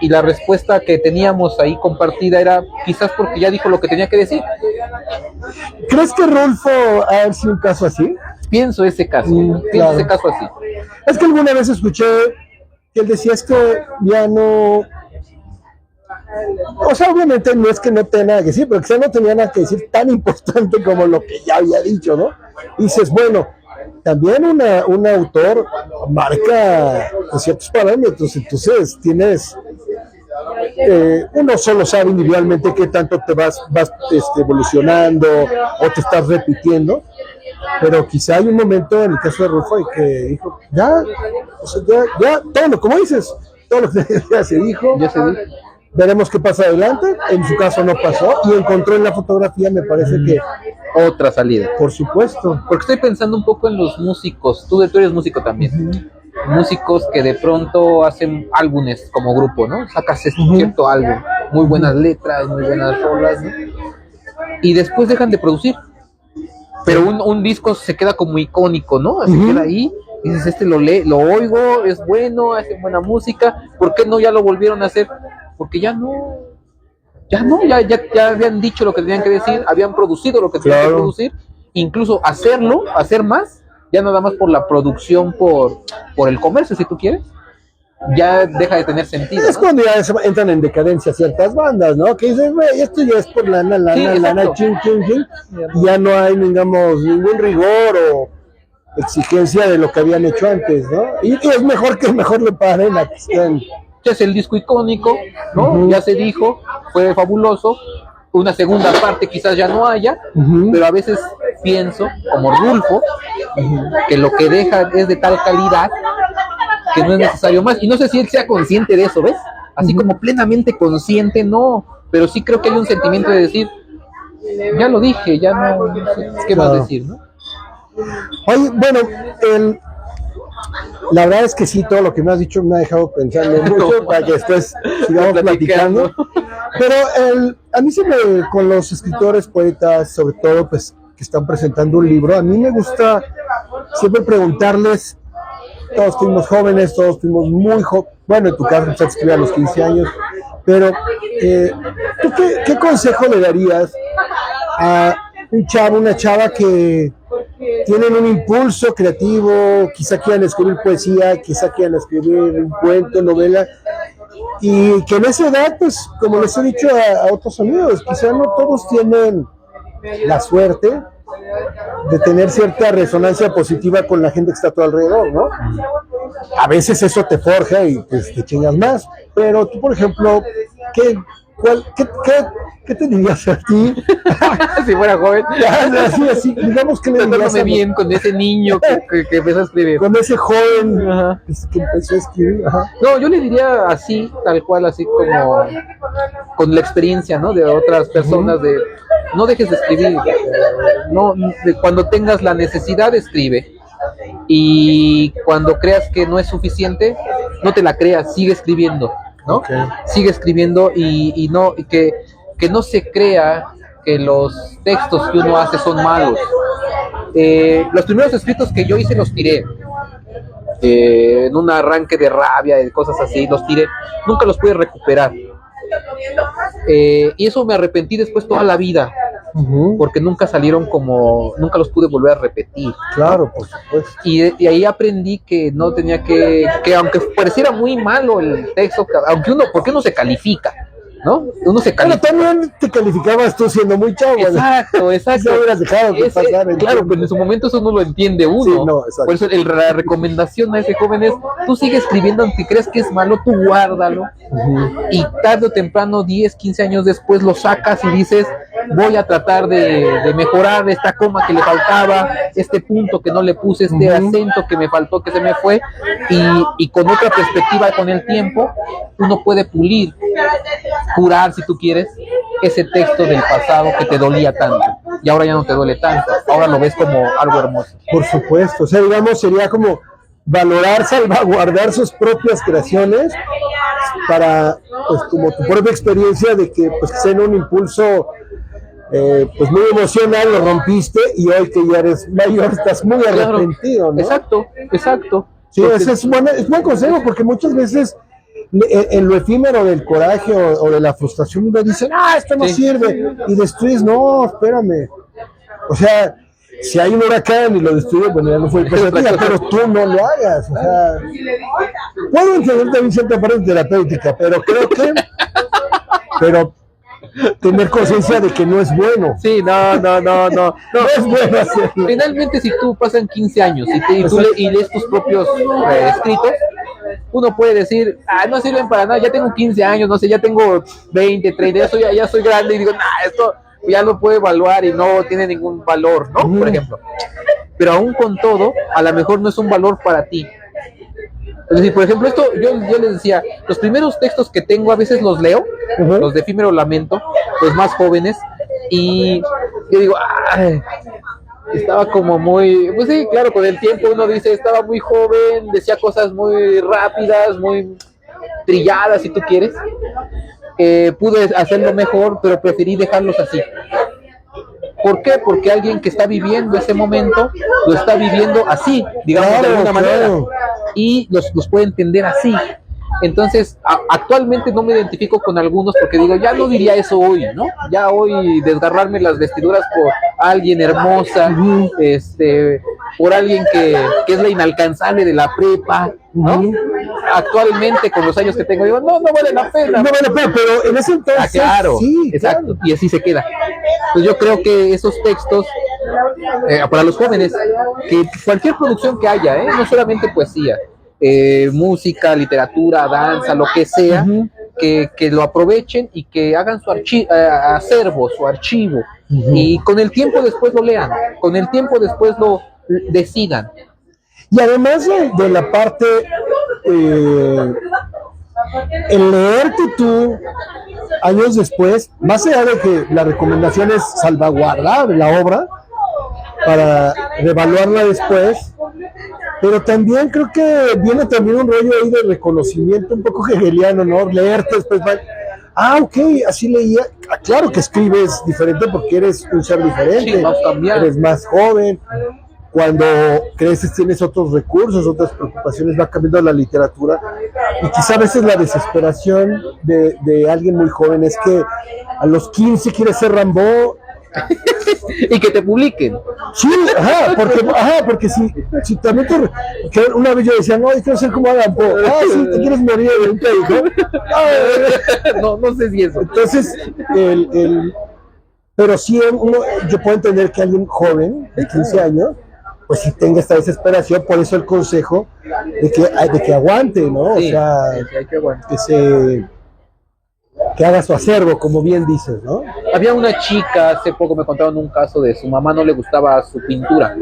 Y la respuesta que teníamos ahí compartida era quizás porque ya dijo lo que tenía que decir. ¿Crees que Rulfo ha sido un caso así? Pienso ese caso, claro. Ese caso así. Es que alguna vez escuché que él decía, es que ya no... O sea, obviamente no es que no tenga nada que decir, pero quizá no tenía nada que decir tan importante como lo que ya había dicho, ¿no? Y dices, bueno, también un autor marca ciertos parámetros, entonces tienes... uno solo sabe individualmente qué tanto te vas evolucionando o te estás repitiendo, pero quizá hay un momento en el caso de Rulfo que dijo, ya, todo lo, como dices, todo lo que ya se dijo, veremos qué pasa adelante. En su caso no pasó y encontró en la fotografía, me parece que, Otra salida. por supuesto. Porque estoy pensando un poco en los músicos. Tú eres músico también. Músicos que de pronto hacen álbumes como grupo, ¿no? Sacas cierto álbum, muy buenas letras, muy buenas rolas, ¿no? Y después dejan de producir. Pero un disco se queda como icónico, ¿no? Se queda ahí. Y dices, lo oigo, es bueno, hace buena música. ¿Por qué no ya lo volvieron a hacer? Porque ya habían dicho lo que tenían que decir, habían producido lo que tenían que producir, incluso hacer más, ya nada más por la producción, por el comercio, si tú quieres, ya deja de tener sentido. Es, ¿no? Cuando ya entran en decadencia ciertas bandas, ¿no? Que dicen, güey, esto ya es por lana, chin, y ya no hay, digamos, ningún rigor o exigencia de lo que habían hecho antes, ¿no? Y es mejor que mejor le paren a que estén. Ya es el disco icónico, ¿no? Ya se dijo, fue fabuloso. Una segunda parte quizás ya no haya, pero a veces pienso, como Rulfo, que lo que deja es de tal calidad que no es necesario más. Y no sé si él sea consciente de eso, ¿ves? Así como plenamente consciente, no. Pero sí creo que hay un sentimiento de decir, ya lo dije, ya no sé qué más decir, ¿no? Oye, bueno, la verdad es que sí, todo lo que me has dicho me ha dejado pensando mucho para que después sigamos platicando. Pero a mí siempre, con los escritores, poetas, sobre todo, pues, que están presentando un libro, a mí me gusta siempre preguntarles, todos fuimos jóvenes, todos fuimos muy jóvenes, bueno, en tu caso empezaste a escribir a los 15 años, pero ¿tú qué consejo le darías a un chavo, una chava que tienen un impulso creativo, quizá quieran escribir poesía, quizá quieran escribir un cuento, novela, y que en esa edad, pues, como les he dicho a otros amigos, quizá no todos tienen la suerte de tener cierta resonancia positiva con la gente que está a tu alrededor, ¿no? A veces eso te forja y pues te chingas más, pero tú, por ejemplo, ¿qué te dirías a ti? Si fuera joven. Así, digamos que le dirías bien con ese niño que empezó a escribir. Con ese joven que empezó a escribir. No, yo le diría así, tal cual, así como con la experiencia, ¿no? De otras personas, de no dejes de escribir. Cuando tengas la necesidad, escribe. Y cuando creas que no es suficiente, no te la creas, sigue escribiendo, ¿no? Okay. Sigue escribiendo y que no se crea que los textos que uno hace son malos. Los primeros escritos que yo hice los tiré. En un arranque de rabia, de cosas así, los tiré. Nunca los pude recuperar. Y eso me arrepentí después toda la vida. Porque nunca los pude volver a repetir. Claro, por supuesto. Y ahí aprendí que no tenía que aunque pareciera muy malo el texto, porque uno se califica, ¿no? Uno se califica. Pero también te calificabas tú siendo muy chavo. Exacto. No hubieras dejado que pasara. Claro, pero en su momento eso no lo entiende uno. Sí, no, exacto. Por eso la recomendación a ese joven es, tú sigue escribiendo, aunque creas que es malo, tú guárdalo. Y tarde o temprano, 10, 15 años después, lo sacas y dices, voy a tratar de mejorar esta coma que le faltaba, este punto que no le puse, este acento que me faltó, que se me fue, y con otra perspectiva, con el tiempo, uno puede pulir, curar, si tú quieres, ese texto del pasado que te dolía tanto, y ahora ya no te duele tanto, ahora lo ves como algo hermoso. Por supuesto, o sea, digamos, sería como valorar, salvaguardar sus propias creaciones para, pues, como tu propia experiencia de que, pues, que sea un impulso pues muy emocional, lo rompiste y hoy que ya eres mayor estás muy arrepentido, ¿no? Exacto. Sí, ese es buen consejo, porque muchas veces en lo efímero del coraje o de la frustración uno dice, esto no sirve, y destruyes, no, espérame, o sea, si hay un huracán y lo destruye, bueno, ya no fue perspectiva, pero tú no lo hagas, o sea, puedo entender también cierta parte terapéutica, pero creo que tener conciencia de que no es bueno. Sí, no es bueno hacerlo. Finalmente, si tú pasan 15 años y lees tus propios escritos, uno puede decir, no sirven para nada, ya tengo 15 años, no sé, ya tengo 20, 30, ya soy grande y digo, esto ya lo puedo evaluar y no tiene ningún valor, ¿no? Por ejemplo. Pero aún con todo, a lo mejor no es un valor para ti. Es decir, por ejemplo, esto yo les decía, los primeros textos que tengo a veces los leo, los de Efímero Lamento, los más jóvenes, y yo digo, ay, estaba como muy, pues sí, claro, con el tiempo uno dice, estaba muy joven, decía cosas muy rápidas, muy trilladas, si tú quieres. Pude hacerlo mejor, pero preferí dejarlos así. ¿Por qué? Porque alguien que está viviendo ese momento lo está viviendo así, digamos, de alguna manera, y los puede entender así. Entonces, actualmente no me identifico con algunos porque digo, ya no diría eso hoy, ¿no? Ya hoy desgarrarme las vestiduras por alguien hermosa, por alguien que es la inalcanzable de la prepa, ¿no? Actualmente, con los años que tengo, digo, no vale la pena. No vale la pena, pero en ese entonces, claro, sí, exacto, claro. Y así se queda. Pues yo creo que esos textos, para los jóvenes, que cualquier producción que haya, no solamente poesía, música, literatura, danza, lo que sea, que lo aprovechen y que hagan su acervo, su archivo, y con el tiempo después lo lean, con el tiempo después lo decidan. Y además de la parte, el leerte tú años después, más allá de que la recomendación es salvaguardar la obra para revaluarla después, pero también creo que viene también un rollo ahí de reconocimiento un poco hegeliano, ¿no? Leerte después, ok, así leía, claro que escribes diferente porque eres un ser diferente, sí, vas cambiando. Eres más joven, cuando creces tienes otros recursos, otras preocupaciones, va cambiando la literatura, y quizá a veces la desesperación de alguien muy joven es que a los 15 quiere ser Rambo, y que te publiquen. Sí, porque si también que una vez yo decía, no, yo quiero ser como Adam Poe. Sí, te quieres morir de un ¿no? No sé si eso. Entonces, pero sí, yo puedo entender que alguien joven, de 15 años, pues sí tenga esta desesperación, por eso el consejo de que aguante, ¿no? Sí, o sea, hay que aguantar. Que haga su acervo, como bien dices, ¿no? Había una chica, hace poco me contaron un caso de su mamá no le gustaba su pintura.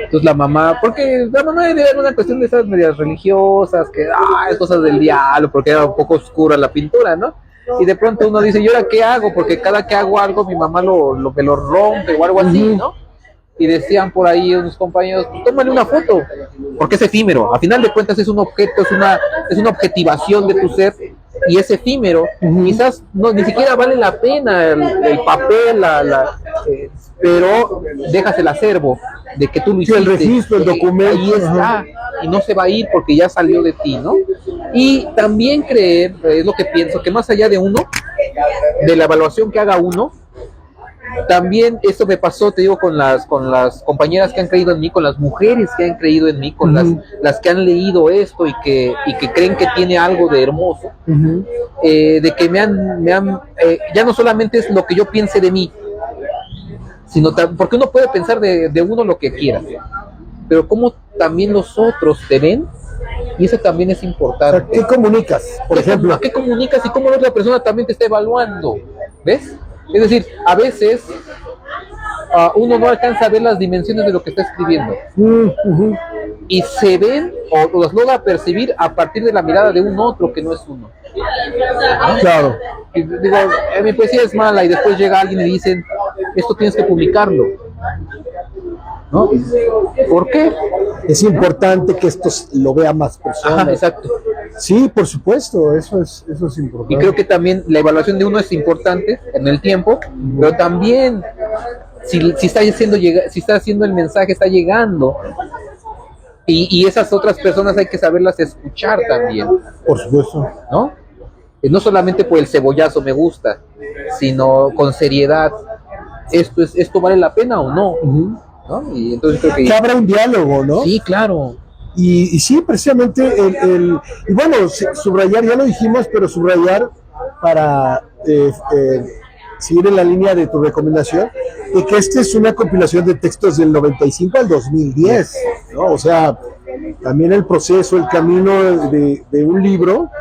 Entonces la mamá, porque la mamá era una cuestión de esas medias religiosas, que es cosas del diablo, porque era un poco oscura la pintura, ¿no? Y de pronto uno dice, ¿y ahora qué hago? Porque cada que hago algo mi mamá me lo rompe o algo así, ¿no? Y decían por ahí unos compañeros, pues tómale una foto, porque es efímero. A final de cuentas es un objeto, es una objetivación de tu ser, y es efímero. Quizás ni siquiera vale la pena el papel, pero dejas el acervo de que tú lo hiciste. El registro, el documento. Ahí está, y no se va a ir porque ya salió de ti, ¿no? Y también creer, es lo que pienso, que más allá de la evaluación que haga uno, también esto me pasó, te digo, con las compañeras que han creído en mí, con las mujeres que han creído en mí, con las que han leído esto y que creen que tiene algo de hermoso, de que me han ya no solamente es lo que yo piense de mí, sino porque uno puede pensar de uno lo que quiera, pero cómo también los otros te ven, y eso también es importante. O sea, ¿qué comunicas, por ejemplo? ¿Qué comunicas y cómo la otra persona también te está evaluando? ¿Ves? Es decir, a veces uno no alcanza a ver las dimensiones de lo que está escribiendo. Y se ven o las logra percibir a partir de la mirada de un otro que no es uno. Claro. Y digo, mi poesía es mala, y después llega alguien y dicen, esto tienes que publicarlo, ¿no? ¿Por qué? Es importante que esto lo vea más personas. Ajá, exacto. Sí, por supuesto, eso es importante. Y creo que también la evaluación de uno es importante en el tiempo, pero también si está haciendo el mensaje, está llegando, y esas otras personas hay que saberlas escuchar también. Por supuesto. ¿No? No solamente por el cebollazo me gusta, sino con seriedad. ¿Esto vale la pena o no? ¿No? Y entonces creo que habrá un diálogo, ¿no? Sí, claro. Y sí, precisamente y bueno, subrayar, ya lo dijimos, pero subrayar para seguir en la línea de tu recomendación, de que esta es una compilación de textos del 95 al 2010, ¿no? O sea, también el proceso, el camino de un libro,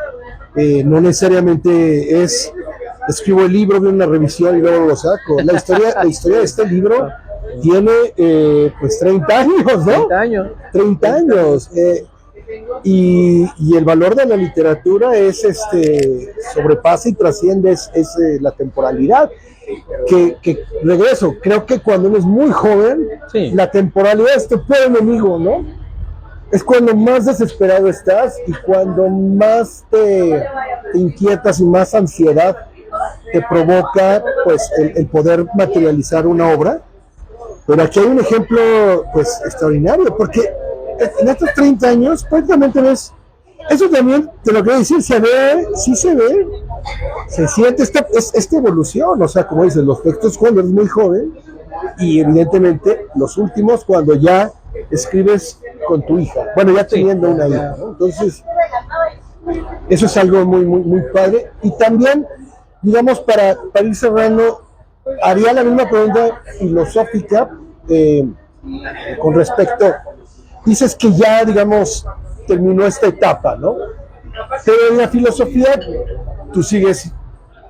no necesariamente escribo el libro, veo una revisión y luego lo saco. La historia de este libro tiene pues 30 años, ¿no? 30 años. 30 años. y el valor de la literatura es sobrepasa y trasciende la temporalidad. Que regreso, creo que cuando uno es muy joven, Sí. la temporalidad es tu peor enemigo, ¿no? Es cuando más desesperado estás y cuando más te inquietas y más ansiedad te provoca pues el poder materializar una obra. Pero aquí hay un ejemplo pues extraordinario, porque en estos 30 años prácticamente ves, eso también te lo quiero decir, sí se ve, se siente esta evolución, o sea, como dices, los textos cuando eres muy joven y evidentemente los últimos cuando ya escribes con tu hija, bueno, ya teniendo una hija, ¿no? Entonces, eso es algo muy, muy, muy padre. Y también, digamos, para ir cerrando, haría la misma pregunta filosófica con respecto, dices que ya, digamos, terminó esta etapa, ¿no? Pero en la filosofía tú sigues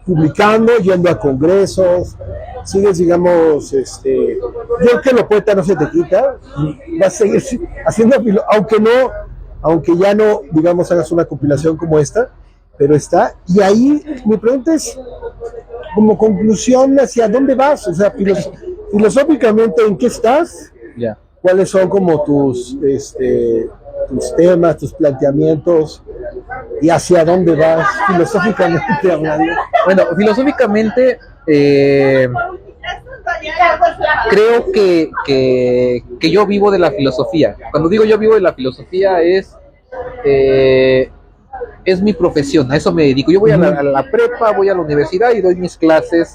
publicando, yendo a congresos, sigues, digamos, yo creo que lo poeta no se te quita, vas a seguir haciendo, aunque ya no, digamos, hagas una compilación como esta, pero está, y ahí mi pregunta es, como conclusión, ¿hacia dónde vas? O sea, filosóficamente, ¿en qué estás? Ya. ¿Cuáles son como tus temas, tus planteamientos y hacia dónde vas filosóficamente hablando? Bueno, filosóficamente creo que yo vivo de la filosofía. Cuando digo yo vivo de la filosofía es mi profesión, a eso me dedico. Yo voy a la prepa, voy a la universidad y doy mis clases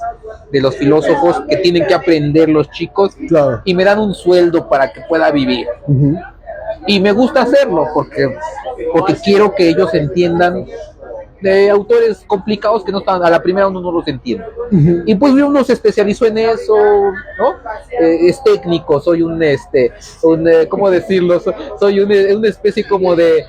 de los filósofos que tienen que aprender los chicos, Claro. y me dan un sueldo para que pueda vivir. Uh-huh. Y me gusta hacerlo porque quiero que ellos entiendan de autores complicados que no están, a la primera uno no los entiende. Uh-huh. Y pues uno se especializó en eso, ¿no? Es técnico, soy ¿cómo decirlo? Soy una especie como de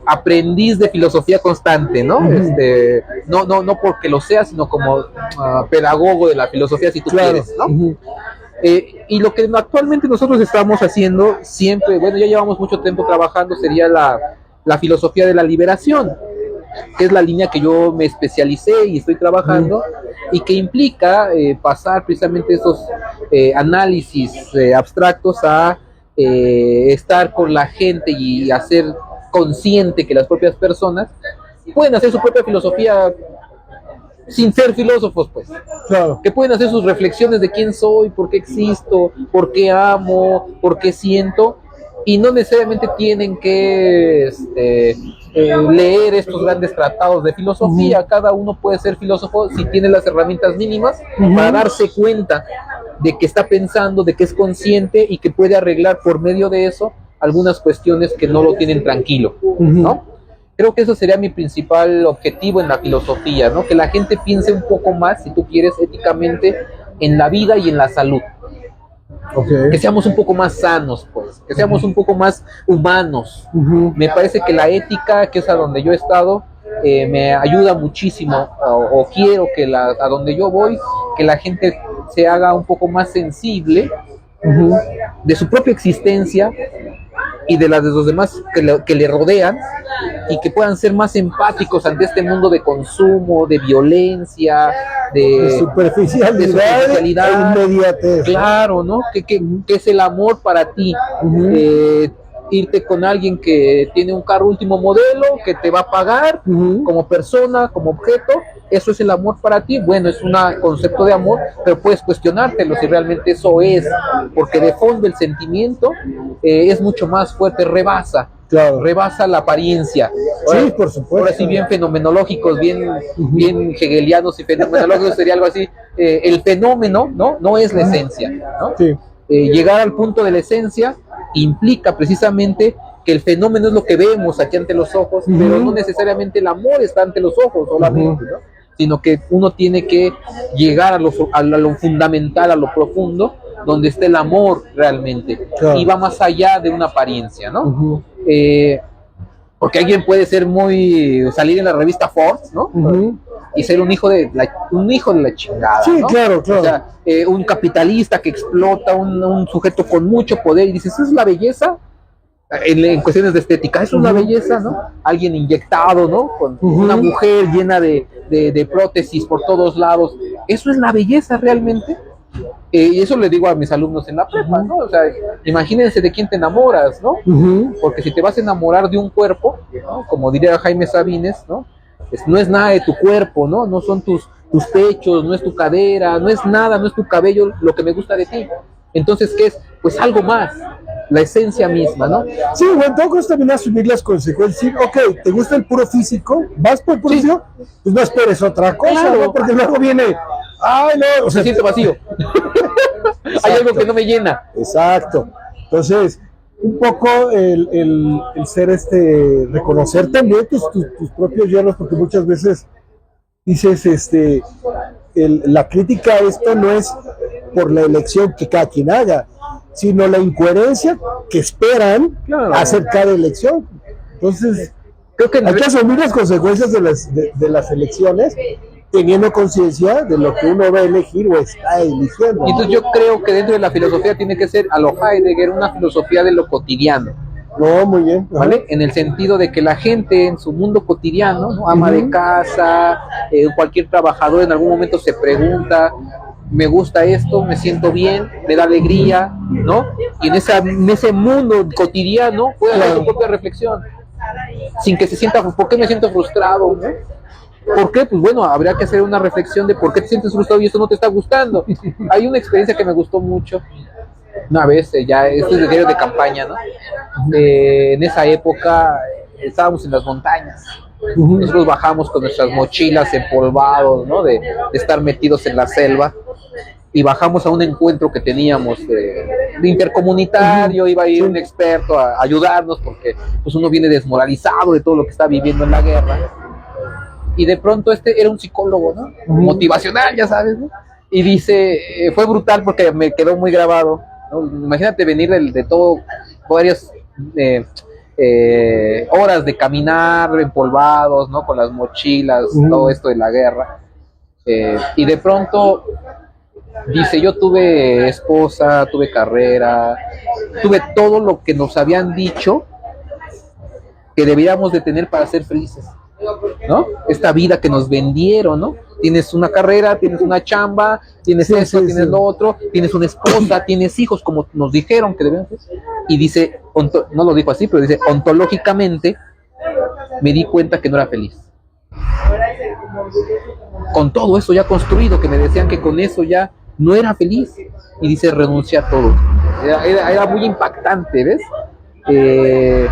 aprendiz de filosofía constante, ¿no? Uh-huh. No porque lo sea, sino como pedagogo de la filosofía, si tú quieres, ¿no? Uh-huh. Y lo que actualmente nosotros estamos haciendo siempre, bueno, ya llevamos mucho tiempo trabajando, sería la filosofía de la liberación, que es la línea que yo me especialicé y estoy trabajando, y que implica pasar precisamente esos análisis abstractos a estar con la gente y hacer consciente que las propias personas pueden hacer su propia filosofía sin ser filósofos, pues. Claro. Que pueden hacer sus reflexiones de quién soy, por qué existo, por qué amo, por qué siento, y no necesariamente tienen que leer estos grandes tratados de filosofía. Cada uno puede ser filósofo si tiene las herramientas mínimas para darse cuenta de que está pensando, de que es consciente y que puede arreglar por medio de eso algunas cuestiones que no lo tienen tranquilo, ¿no? Creo que eso sería mi principal objetivo en la filosofía, ¿no? Que la gente piense un poco más, si tú quieres, éticamente en la vida y en la salud. Okay. Que seamos un poco más sanos, pues, que seamos un poco más humanos. Me parece que la ética, que es a donde yo he estado, me ayuda muchísimo, o quiero que a donde yo voy, que la gente se haga un poco más sensible de su propia existencia y de las de los demás que le rodean, y que puedan ser más empáticos ante este mundo de consumo, de violencia, de superficialidad e inmediatez. Claro, ¿no? Que es el amor para ti. Irte con alguien que tiene un carro último modelo, que te va a pagar como persona, como objeto, eso es el amor para ti. Bueno, es un concepto de amor, pero puedes cuestionártelo si realmente eso es, porque de fondo el sentimiento es mucho más fuerte, rebasa la apariencia. Ahora, sí, por supuesto. Ahora sí, bien fenomenológicos, bien hegelianos y fenomenológicos, sería algo así. El fenómeno, no es la esencia, ¿no? Sí. Llegar al punto de la esencia implica precisamente que el fenómeno es lo que vemos aquí ante los ojos, pero no necesariamente el amor está ante los ojos solamente, ¿no? Sino que uno tiene que llegar a lo fundamental, a lo profundo, donde está el amor realmente, y va más allá de una apariencia, ¿no? Porque alguien puede ser salir en la revista Forbes, ¿no? Y ser un hijo de la chingada, sí, ¿no? Claro. O sea, un capitalista que explota, un sujeto con mucho poder, y dices, ¿eso es la belleza? en cuestiones de estética, es una belleza, ¿no? Alguien inyectado, ¿no? Con una mujer llena de prótesis por todos lados, ¿eso es la belleza realmente? Y eso le digo a mis alumnos en la prepa, ¿no? O sea, imagínense de quién te enamoras, ¿no? Porque si te vas a enamorar de un cuerpo, ¿no? Como diría Jaime Sabines, ¿no? No es nada de tu cuerpo, ¿no? No son tus pechos, no es tu cadera, no es nada, no es tu cabello lo que me gusta de ti. Entonces, ¿qué es? Pues algo más, la esencia misma, ¿no? Sí, bueno, tengo que también asumir las consecuencias. Ok, ¿te gusta el puro físico? ¿Vas por el puro físico? Pues no esperes otra cosa, claro, ¿no? Porque luego viene, ay, no, o sea, se siente vacío. Hay algo que no me llena. Exacto. Entonces, un poco el ser reconocer también tus propios hierros, porque muchas veces dices, la crítica a esto no es por la elección que cada quien haga, sino la incoherencia que esperan hacer cada elección. Entonces, creo que hay que asumir las consecuencias de las elecciones, teniendo conciencia de lo que uno va a elegir o está eligiendo. Y entonces yo creo que dentro de la filosofía tiene que ser, a lo Heidegger, una filosofía de lo cotidiano. No, muy bien. ¿Vale? En el sentido de que la gente en su mundo cotidiano, ¿no? Ama de casa, cualquier trabajador en algún momento se pregunta, me gusta esto, me siento bien, me da alegría, ¿no? Y en ese mundo cotidiano puede hacer su propia reflexión, sin que se sienta, ¿por qué me siento frustrado? ¿No? ¿Por qué? Pues bueno, habría que hacer una reflexión de por qué te sientes frustrado y esto no te está gustando. Hay una experiencia que me gustó mucho. Una vez, ya, esto es de diario de campaña, ¿no? En esa época estábamos en las montañas. Nosotros bajamos con nuestras mochilas empolvados, ¿no? De estar metidos en la selva. Y bajamos a un encuentro que teníamos de intercomunitario. Iba a ir un experto a ayudarnos porque pues uno viene desmoralizado de todo lo que está viviendo en la guerra. Y de pronto era un psicólogo, ¿no? Motivacional, ya sabes, ¿no? Y dice, fue brutal porque me quedó muy grabado, ¿no? Imagínate venir de todo, varias horas de caminar empolvados, ¿no? Con las mochilas, todo esto de la guerra. Y de pronto dice, yo tuve esposa, tuve carrera, tuve todo lo que nos habían dicho que deberíamos de tener para ser felices, ¿no? Esta vida que nos vendieron, ¿no? Tienes una carrera, tienes una chamba, tienes tienes lo otro, tienes una esposa, tienes hijos, como nos dijeron que debían ser. Y dice, no lo dijo así, pero dice, ontológicamente me di cuenta que no era feliz. Con todo eso ya construido, que me decían que con eso ya no era feliz. Y dice, renuncia a todo. Era muy impactante, ¿ves? ¿Qué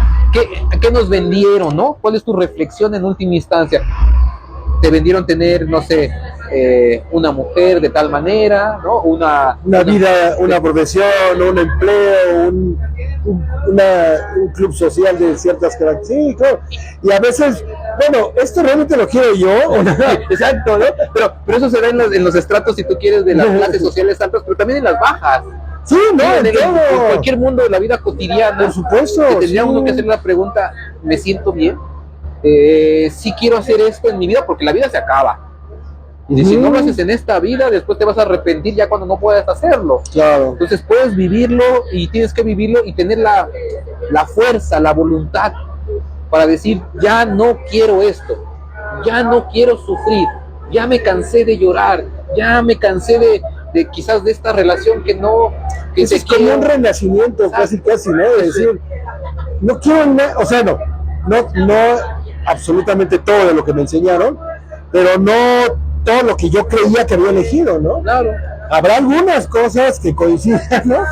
nos vendieron, no? ¿Cuál es tu reflexión en última instancia? Te vendieron tener, no sé, una mujer de tal manera, ¿no? Una vida, una profesión, un empleo, un club social de ciertas características. Sí, claro. Y a veces, bueno, esto realmente lo quiero yo. Exacto, ¿no? Pero eso se da en los estratos, si tú quieres, de las clases sociales altas, pero también en las bajas. Sí, no, en cualquier mundo de la vida cotidiana. Por supuesto. Que tendría uno que hacer la pregunta, ¿me siento bien? Sí quiero hacer esto en mi vida, porque la vida se acaba. Y si no lo haces en esta vida, después te vas a arrepentir ya cuando no puedas hacerlo. Claro. Entonces puedes vivirlo y tienes que vivirlo y tener la fuerza, la voluntad para decir, ya no quiero esto, ya no quiero sufrir, ya me cansé de llorar, ya me cansé de quizás de esta relación que no... Que es como un renacimiento, casi, ¿no? De decir, no quiero o sea, no absolutamente todo de lo que me enseñaron, pero no todo lo que yo creía que había elegido, ¿no? Claro. Habrá algunas cosas que coincidan, ¿no?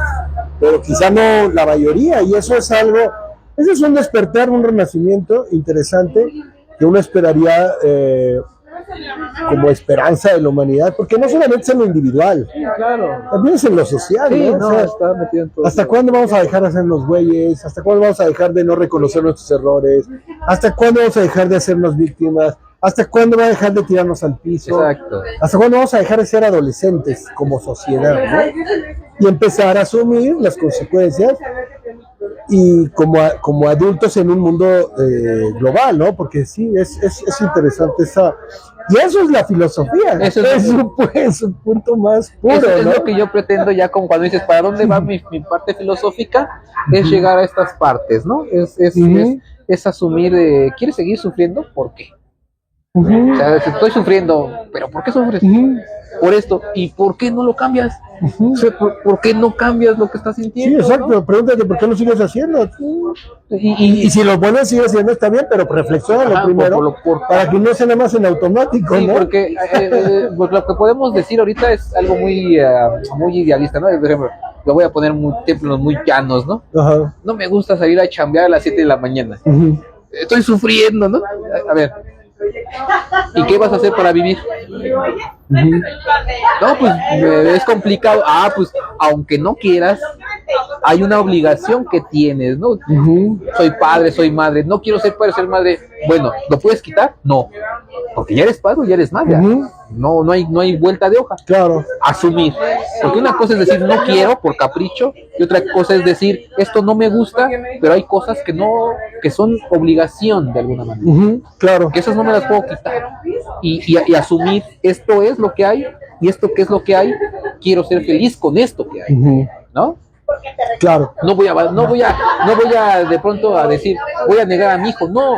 Pero quizá no la mayoría, y eso es un despertar, un renacimiento interesante que uno esperaría como esperanza de la humanidad, porque no solamente es en lo individual, también es en lo social, sí, ¿no? O sea, está metido en todo. ¿Hasta cuándo vamos a dejar de hacernos güeyes? ¿Hasta cuándo vamos a dejar de no reconocer nuestros errores? ¿Hasta cuándo vamos a dejar de hacernos víctimas? ¿Hasta cuándo va a dejar de tirarnos al piso? Exacto. ¿Hasta cuándo vamos a dejar de ser adolescentes como sociedad, ¿no? Y empezar a asumir las consecuencias y como adultos en un mundo global, ¿no? Porque sí, es interesante esa... Y eso es la filosofía, Eso es un punto más puro, eso es ¿no? lo que yo pretendo ya como cuando dices, ¿para dónde va mi parte filosófica? Es llegar a estas partes, ¿no? Es asumir, ¿quieres seguir sufriendo? ¿Por qué? O sea, si estoy sufriendo, ¿pero por qué sufres? Por esto. ¿Y por qué no lo cambias? O sea, ¿por qué no cambias lo que estás Sí, sintiendo? exacto, ¿no? pregúntate por qué lo sigues haciendo. Y si lo bueno sigue haciendo está bien, pero reflexiona Ajá, primero para que no sea nada más en automático, sí, ¿no? porque pues lo que podemos decir ahorita es algo muy idealista, ¿no? Por ejemplo, lo voy a poner ejemplos muy llanos, ¿no? Ajá. No me gusta salir a chambear a las 7 de la mañana. Ujú. Estoy sufriendo, ¿no? A ver, ¿y qué vas a hacer para vivir? No, pues es complicado. Ah, pues aunque no quieras, hay una obligación que tienes, ¿no? Soy padre, soy madre, no quiero ser padre, ser madre. Bueno, ¿lo puedes quitar? No, porque ya eres padre o ya eres madre. No hay vuelta de hoja. Claro. Asumir, porque una cosa es decir no quiero por capricho y otra cosa es decir esto no me gusta, pero hay cosas que son obligación de alguna manera. Claro. Que esas no me las puedo quitar y asumir esto es lo que hay y esto que es lo que hay, quiero ser feliz con esto que hay, ¿no? Claro. No voy a de pronto a decir voy a negar a mi hijo, no,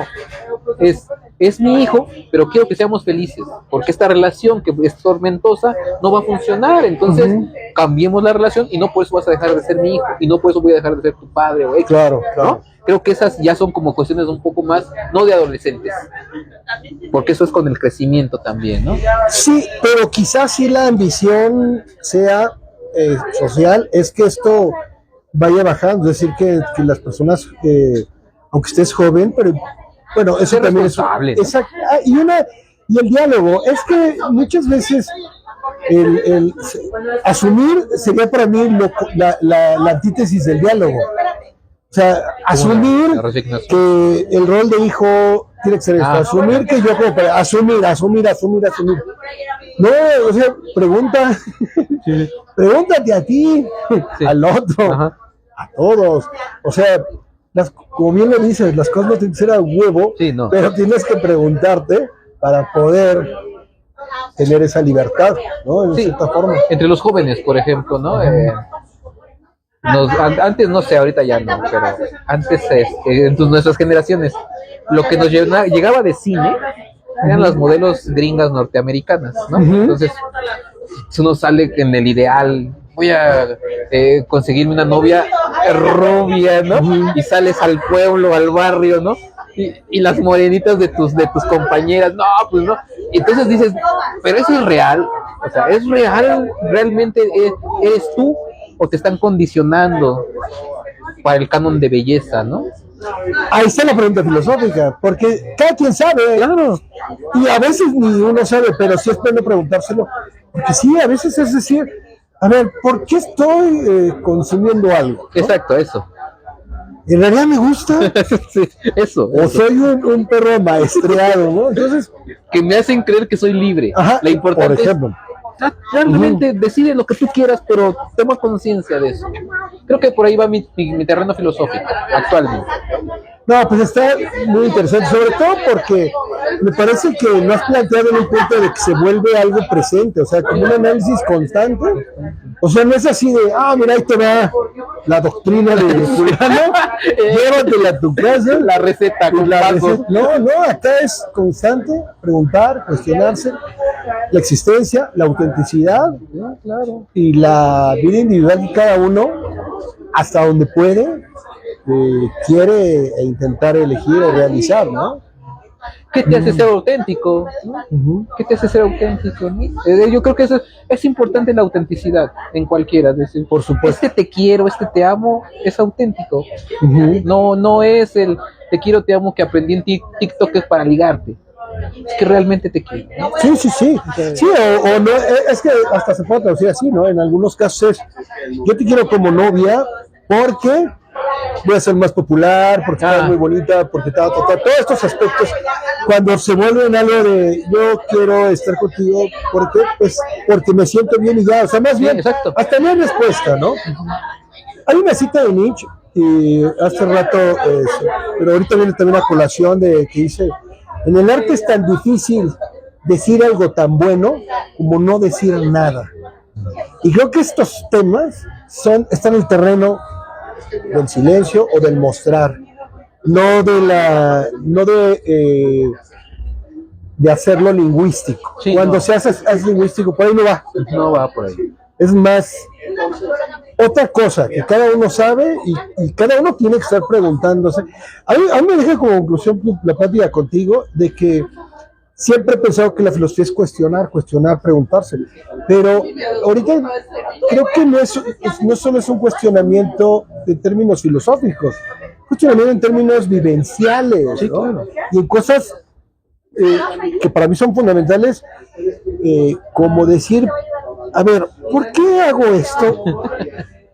es mi hijo, pero quiero que seamos felices, porque esta relación que es tormentosa no va a funcionar, entonces cambiemos la relación y no por eso vas a dejar de ser mi hijo y no por eso voy a dejar de ser tu padre o X, Claro, claro. ¿no? Creo que esas ya son como cuestiones un poco más, no de adolescentes, porque eso es con el crecimiento también, ¿no? Sí, pero quizás si la ambición sea social, es que esto vaya bajando, es decir, que las personas, aunque estés joven, pero bueno, eso Ser también es... responsable, ¿no? Exacto. Y el diálogo, es que muchas veces el asumir sería para mí la antítesis del diálogo. O sea, asumir la resignación. que el rol de hijo tiene que ser esto, asumir que yo como padre, asumir. No, o sea, pregúntate a ti, al otro, a todos. O sea, como bien lo dices, las cosas no tienen que ser a huevo, Sí, no. pero tienes que preguntarte para poder tener esa libertad, ¿no? De cierta forma. Entre los jóvenes, por ejemplo, ¿no? Antes, no sé, ahorita ya no, pero antes, en nuestras generaciones, lo que nos llegaba de cine eran las modelos gringas norteamericanas, ¿no? Entonces, uno sale en el ideal, voy a conseguirme una novia rubia, ¿no? Y sales al pueblo, al barrio, ¿no? Y las morenitas de tus compañeras, no, pues no. Y entonces dices, pero eso es real, o sea, ¿es real? ¿Realmente eres tú? ¿O te están condicionando para el canon de belleza, no? Ahí está la pregunta filosófica, porque cada quien sabe, Claro. y a veces ni uno sabe, pero sí es bueno preguntárselo, porque sí, a veces es decir, a ver, ¿por qué estoy consumiendo algo? ¿No? Exacto, eso. ¿En realidad me gusta? Sí, eso. ¿O soy un perro amaestrado, ¿no? Entonces, Que me hacen creer que soy libre. ajá, La importante por ejemplo. realmente decide lo que tú quieras, pero toma conciencia de eso. Creo que por ahí va mi terreno filosófico actualmente. No, pues está muy interesante, sobre todo porque me parece que lo has planteado en un punto de que se vuelve algo presente, o sea, como un análisis constante. O sea, no es así de, mira, ahí te va la doctrina de fulano, llévatela a tu casa. La receta con pasos. No, acá es constante, preguntar, cuestionarse la existencia, la autenticidad, ¿no? Claro, y la vida individual de cada uno, hasta donde puede, quiere e intentar elegir o realizar, ¿no? ¿Qué te hace ser auténtico? ¿No? ¿Qué te hace ser auténtico? ¿No? Yo creo que eso es importante, la autenticidad en cualquiera. Es decir, por supuesto. Este te quiero, este te amo, es auténtico. No es el te quiero, te amo que aprendí en TikTok es para ligarte. Es que realmente te quiero, ¿no? Sí. Sí, o no, es que hasta se puede traducir así, ¿no? En algunos casos es, yo te quiero como novia porque voy a ser más popular, porque estás muy bonita, porque todos estos aspectos, cuando se vuelven algo de yo quiero estar contigo, porque me siento bien y ya, o sea, más bien, exacto. hasta no hay respuesta, ¿no? Hay una cita de Nietzsche y hace rato, pero ahorita viene también a colación de que dice, en el arte es tan difícil decir algo tan bueno como no decir nada. Y creo que estos temas están en el terreno del silencio o del mostrar, no de hacerlo lingüístico. Sí, Cuando no. se hace lingüístico, por ahí no va. No va por ahí. Es más otra cosa que cada uno sabe y cada uno tiene que estar preguntándose. A mí me deja como conclusión la plática contigo de que siempre he pensado que la filosofía es cuestionar, preguntarse, pero ahorita creo que no solo es un cuestionamiento en términos filosóficos, cuestionamiento en términos vivenciales, Sí, ¿no? claro. Y en cosas que para mí son fundamentales, como decir, a ver, ¿por qué hago esto?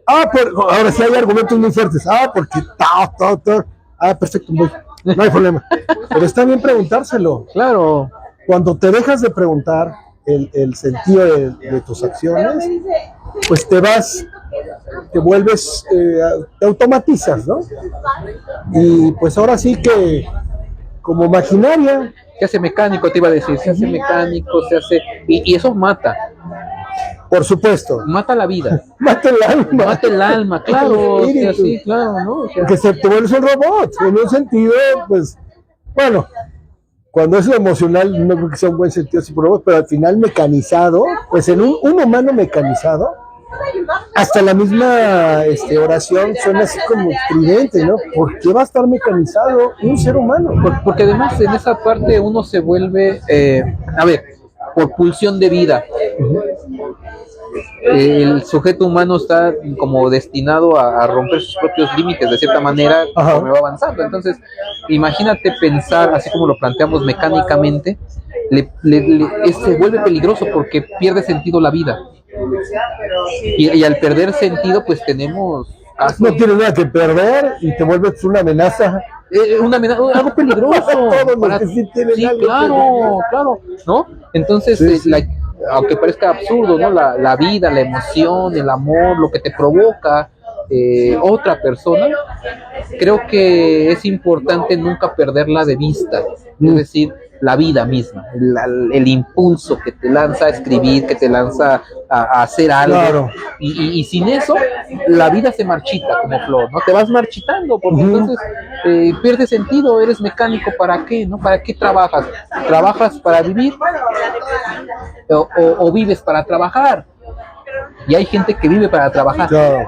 Ahora sí hay argumentos muy fuertes. Porque perfecto, voy. No hay problema. Pero está bien preguntárselo. Claro. Cuando te dejas de preguntar el sentido de tus acciones, pues te vuelves, te automatizas, ¿no? Y pues ahora sí que, como maquinaria. Se hace mecánico, te iba a decir. Se hace mecánico, se hace. Y eso mata. Por supuesto. Mata la vida. Mata el alma. Mata el alma, claro. O sea, sí, claro, ¿no? O sea, que te vuelves un robot. En un sentido, pues, bueno, cuando es lo emocional, no creo que sea un buen sentido así por robot, pero al final mecanizado, pues en un humano mecanizado, hasta la misma oración suena así como estridente, ¿no? ¿Por qué va a estar mecanizado un ser humano? porque además en esa parte uno se vuelve, por pulsión de vida. El sujeto humano está como destinado a romper sus propios límites de cierta manera conforme va avanzando. Entonces, imagínate pensar así como lo planteamos mecánicamente, se vuelve peligroso porque pierde sentido la vida. Y al perder sentido, pues tenemos... No tienes nada que perder y te vuelves una amenaza. Algo peligroso. Claro, ¿no? Entonces, sí. Aunque parezca absurdo, ¿no? La vida, la emoción, el amor, lo que te provoca otra persona, creo que es importante nunca perderla de vista. Es decir, la vida misma, el impulso que te lanza a escribir, que te lanza a hacer algo. Claro. Y sin eso, la vida se marchita como flor, ¿no? Te vas marchitando, porque entonces pierde sentido, eres mecánico, ¿para qué? ¿No? ¿Para qué trabajas? ¿Trabajas para vivir? ¿O vives para trabajar? Y hay gente que vive para trabajar. Claro.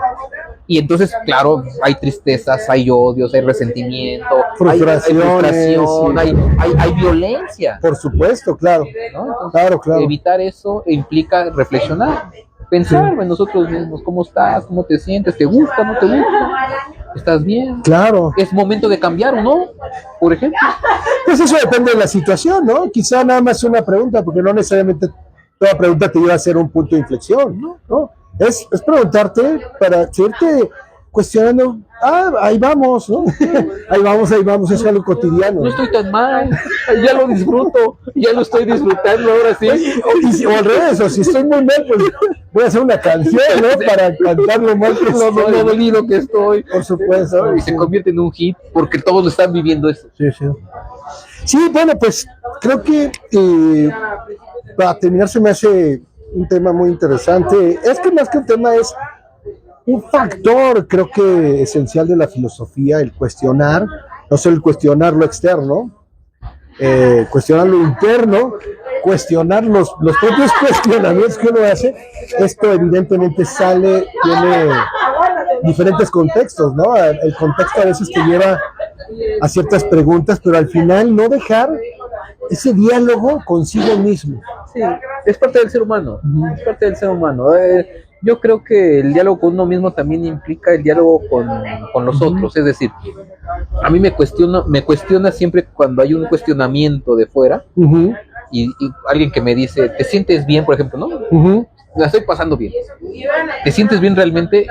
Y entonces, claro, hay tristezas, hay odios, hay resentimiento, hay frustración, sí. hay violencia. Por supuesto, claro. ¿No? Entonces, claro. Evitar eso implica reflexionar, pensar en nosotros mismos, cómo estás, cómo te sientes, te gusta, no te gusta, estás bien. Claro. Es momento de cambiar o no, por ejemplo. Pues eso depende de la situación, ¿no? Quizá nada más una pregunta, porque no necesariamente toda pregunta te lleva a ser un punto de inflexión, ¿no? Es preguntarte para seguirte cuestionando, ahí vamos, ¿no? ahí vamos, es algo cotidiano. No estoy tan mal, ya lo disfruto, ya lo estoy disfrutando ahora sí. O al revés, o si estoy muy mal, pues voy a hacer una canción, ¿no? Para cantar lo mal que estoy. Lo dolido que estoy. Por supuesto. Y se convierte en un hit, porque todos lo están viviendo eso. Sí, bueno, pues creo que para terminar se me hace un tema muy interesante. Es que más que un tema es un factor, creo que esencial de la filosofía, el cuestionar, no solo el cuestionar lo externo, cuestionar lo interno, cuestionar los propios cuestionamientos que uno hace. Esto evidentemente tiene diferentes contextos, ¿no? El contexto a veces te lleva a ciertas preguntas, pero al final no dejar ese diálogo consigo mismo. Sí, es parte del ser humano, es parte del ser humano. Yo creo que el diálogo con uno mismo también implica el diálogo con los otros, es decir, a mí me cuestiona siempre cuando hay un cuestionamiento de fuera y alguien que me dice, ¿te sientes bien, por ejemplo, no? La estoy pasando bien. ¿Te sientes bien realmente?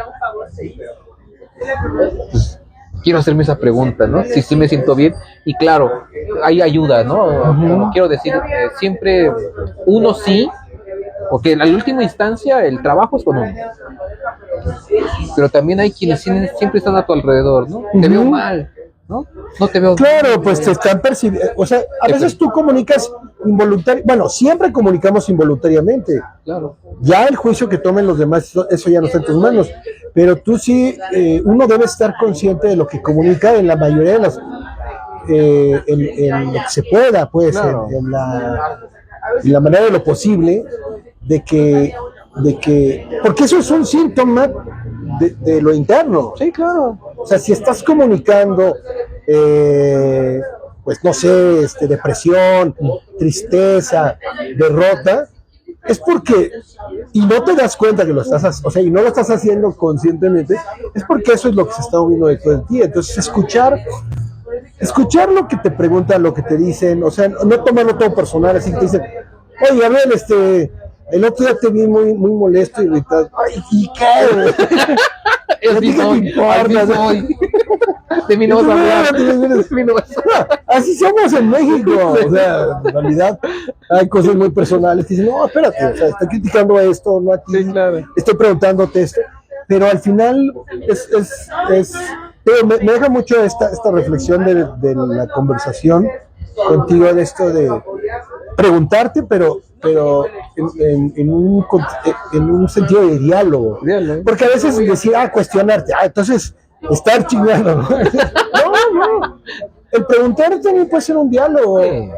Pues, quiero hacerme esa pregunta, ¿no? Si sí me siento bien, y claro, hay ayuda, ¿no? Quiero decir, siempre uno sí, porque en la última instancia el trabajo es con uno. pero también hay quienes siempre están a tu alrededor, ¿no? Te veo mal, ¿no? No te veo Claro, bien. pues te están percibiendo, o sea, a veces tú comunicas involuntariamente, bueno, siempre comunicamos involuntariamente. Claro. Ya el juicio que tomen los demás, eso ya no está en tus manos, pero tú sí, uno debe estar consciente de lo que comunica en la mayoría de las, en lo que se pueda, pues, Claro. en la manera de lo posible, de que, porque eso es un síntoma de lo interno. Sí, claro. O sea, si estás comunicando, pues no sé, depresión, tristeza, derrota, es porque, y no te das cuenta que lo estás haciendo, o sea, y no lo estás haciendo conscientemente, es porque eso es lo que se está moviendo dentro de ti. Entonces, escuchar lo que te preguntan, lo que te dicen, o sea, no tomarlo todo personal, así que te dicen, oye, a ver, el otro día te vi muy, muy molesto y irritado. Ay, ¿y qué? Así soy, así soy. De mí no vas a hablar. De mí no vas a hablar. Así somos en México. O sea, en realidad hay cosas muy personales que dicen, no, espérate, o sea, estoy criticando esto, no a ti, Sí, claro. estoy preguntándote esto, pero al final pero me deja mucho esta reflexión de la conversación contigo, de esto de preguntarte, pero en un sentido de diálogo. Porque a veces decir, cuestionarte, entonces estar chingando, ¿no? No. El preguntar también puede ser un diálogo. Sí.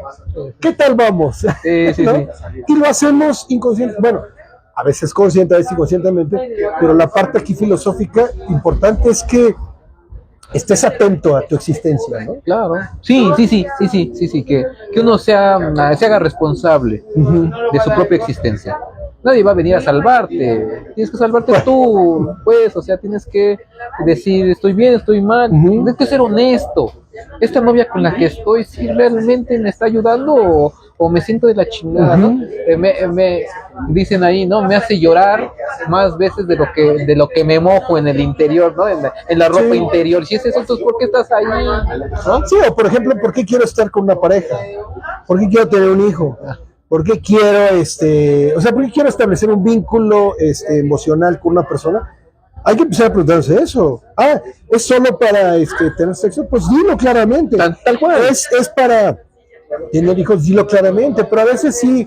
¿Qué tal vamos? Sí, ¿no? sí. Y lo hacemos inconsciente. Bueno, a veces consciente, a veces inconscientemente, pero la parte aquí filosófica importante es que estés atento a tu existencia, ¿no? Claro. Sí, que uno se haga responsable de su propia existencia. Nadie va a venir a salvarte, tienes que salvarte tú, pues, o sea, tienes que decir, estoy bien, estoy mal, tienes que ser honesto. Esta novia con la que estoy, si realmente me está ayudando o me siento de la chingada, ¿no? Me dicen ahí, ¿no? Me hace llorar más veces de lo que me mojo en el interior, ¿no? En la ropa interior. Si es eso, entonces, ¿por qué estás ahí? ¿No? Sí, o por ejemplo, ¿por qué quiero estar con una pareja? ¿Por qué quiero tener un hijo? ¿Por qué quiero, ¿por qué quiero establecer un vínculo emocional con una persona? Hay que empezar a preguntarse eso. ¿Es solo para tener sexo? Pues dilo claramente. Tal cual. Es para tener hijos, dilo claramente, pero a veces sí,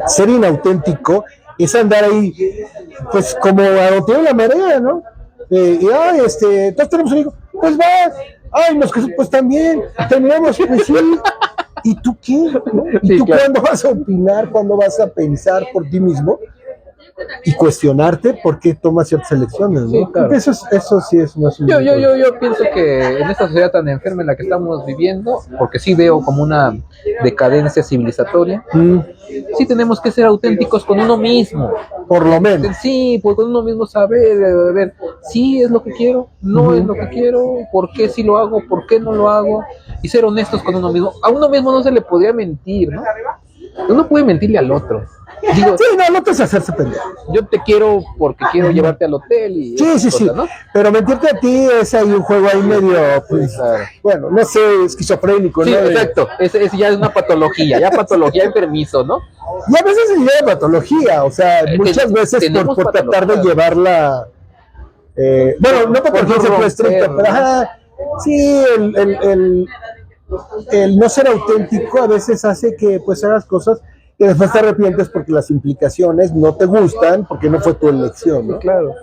ser inauténtico es andar ahí, pues como a donde tiene la marea, ¿no? Entonces tenemos un hijo, pues va, nos casamos, pues también, terminamos, pues sí. ¿Y tú qué? ¿No? ¿Y Sí, tú claro. cuándo vas a opinar, cuándo vas a pensar por ti mismo y cuestionarte por qué tomas ciertas elecciones, ¿no? Sí, claro. Creo que eso sí es más... Yo pienso que en esta sociedad tan enferma en la que estamos viviendo, porque sí veo como una decadencia civilizatoria, sí tenemos que ser auténticos con uno mismo. Por lo menos. Sí, pues con uno mismo saber, ver, sí es lo que quiero, no es lo que quiero, por qué sí lo hago, por qué no lo hago, y ser honestos con uno mismo. A uno mismo no se le podría mentir, ¿no? Uno puede mentirle al otro. Digo, Sí, no te es hacerse pendejo. yo te quiero porque quiero llevarte al hotel y Sí, esas sí. cosas, ¿no? Pero mentirte a ti es ahí un juego ahí medio, pues, Claro. bueno, no sé, esquizofrénico, Sí, ¿no? exacto. Ese ya es una patología, ya enfermizo, ¿no? Y a veces se lleva patología, o sea, muchas veces tenemos por tratar de patología. llevarla, bueno, no patología se puede estricta, romper, pero ¿no? sí, el no ser auténtico a veces hace que pues hagas cosas que después te arrepientes porque las implicaciones no te gustan, porque no fue tu elección, ¿no? Claro.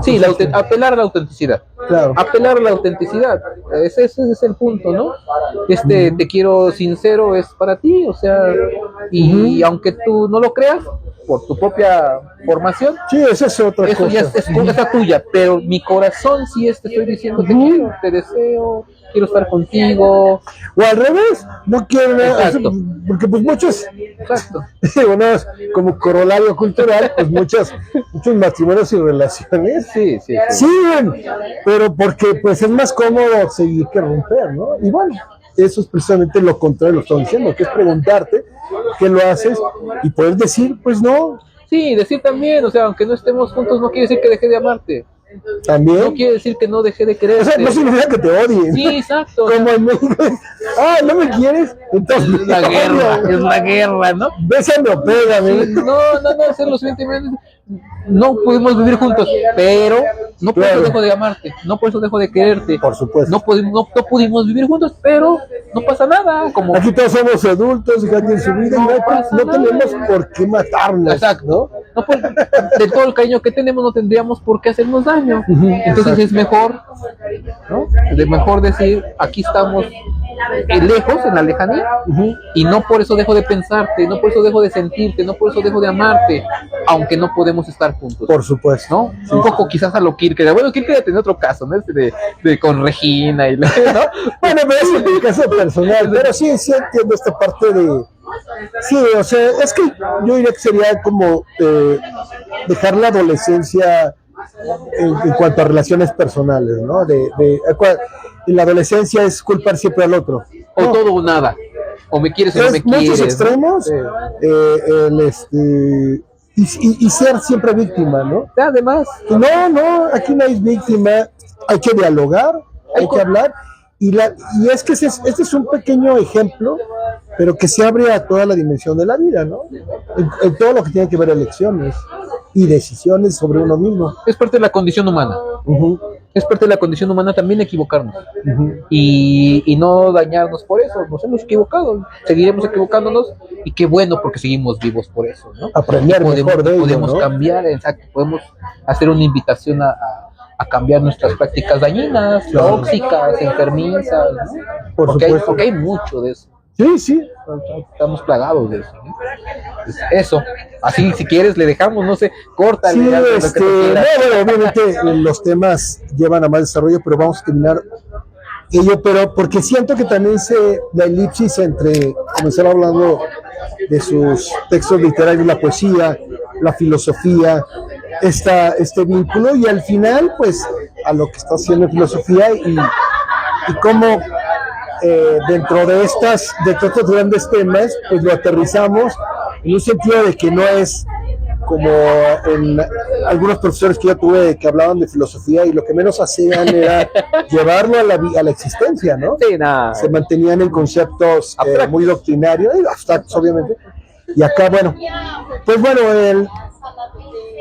Sí, apelar a la autenticidad. Claro. Apelar a la autenticidad. Ese es el punto, ¿no? Te quiero sincero es para ti, o sea, y aunque tú no lo creas, por tu propia formación, Sí, esa es otra eso cosa. ya es cosa tuya, pero mi corazón sí te estoy diciendo, te quiero, te deseo, quiero estar contigo. O al revés, no quiero nada, Exacto. porque pues muchos, Exacto. bueno, como corolario cultural, pues muchos matrimonios y relaciones Sí. siguen, pero porque pues es más cómodo seguir que romper, ¿no? Y bueno, eso es precisamente lo contrario de lo que estoy diciendo, que es preguntarte qué lo haces y poder decir, pues no. Sí, decir también, o sea, aunque no estemos juntos no quiere decir que deje de amarte. También. No quiere decir que no dejé de O quererte. sea, no significa que te odien. Sí, exacto. Como en México. ¿No me quieres? Entonces, Es la guerra, es la guerra, ¿no? Bésame o pégame. Sí, no, hacer los sentimientos. No pudimos vivir juntos, pero no por eso Claro. dejo de amarte, no por eso dejo de quererte. Por supuesto. No pudimos vivir juntos, pero no pasa nada. Como Aquí todos somos adultos y cada quien su vida. No y pasa no nada. tenemos por qué matarnos. Exacto. ¿no? No de todo el cariño que tenemos no tendríamos por qué hacernos daño. Ujú, Entonces exacto. es mejor, ¿no? Es mejor decir, aquí estamos lejos, en la lejanía, Ujú. y no por eso dejo de pensarte, no por eso dejo de sentirte, no por eso dejo de amarte, aunque no podemos estar juntos. Por supuesto. ¿No? Sí, Un poco quizás a lo Kierkegaard. Bueno, Kierkegaard tenía otro caso, ¿no? De con Regina y ¿no? Bueno, pero es un caso personal, pero sí entiendo esta parte de... Sí, o sea, es que yo diría que sería como dejar la adolescencia en cuanto a relaciones personales, ¿no? En la adolescencia es culpar siempre al otro. O No, todo o nada. O me quieres o no me es muchos quieres. ¿no? extremos y ser siempre víctima, ¿no? Además, No, aquí no hay víctima, hay que dialogar, hay que hablar. Y es que este es un pequeño ejemplo, pero que se abre a toda la dimensión de la vida, ¿no? En todo lo que tiene que ver elecciones y decisiones sobre uno mismo. es parte de la condición humana. Ujú, Es parte de la condición humana también equivocarnos. ujú. Y no dañarnos por eso. Nos hemos equivocado. Seguiremos equivocándonos. Y qué bueno porque seguimos vivos por eso, ¿no? Aprender mejor de ello, podemos ¿no? cambiar, exacto. Podemos hacer una invitación a cambiar nuestras prácticas dañinas, Claro. tóxicas, enfermizas, ¿no? Por supuesto. Porque hay mucho de eso. Sí. Estamos plagados de eso. ¿no? Pues eso. Así, si quieres, le dejamos, no sé, córtale. Sí, haz lo que tú quieras. bueno, obviamente los temas llevan a más desarrollo, pero vamos a terminar ello, pero porque siento que también la elipsis entre comenzar hablando de sus textos literarios, la poesía, la filosofía, este vínculo, y al final, pues, a lo que está haciendo en filosofía y cómo dentro de estos grandes temas, pues lo aterrizamos en un sentido de que no es como en algunos profesores que yo tuve que hablaban de filosofía y lo que menos hacían era llevarlo a la existencia, ¿no? Sí, nada. Se mantenían en conceptos muy doctrinarios, abstractos obviamente, y acá, pues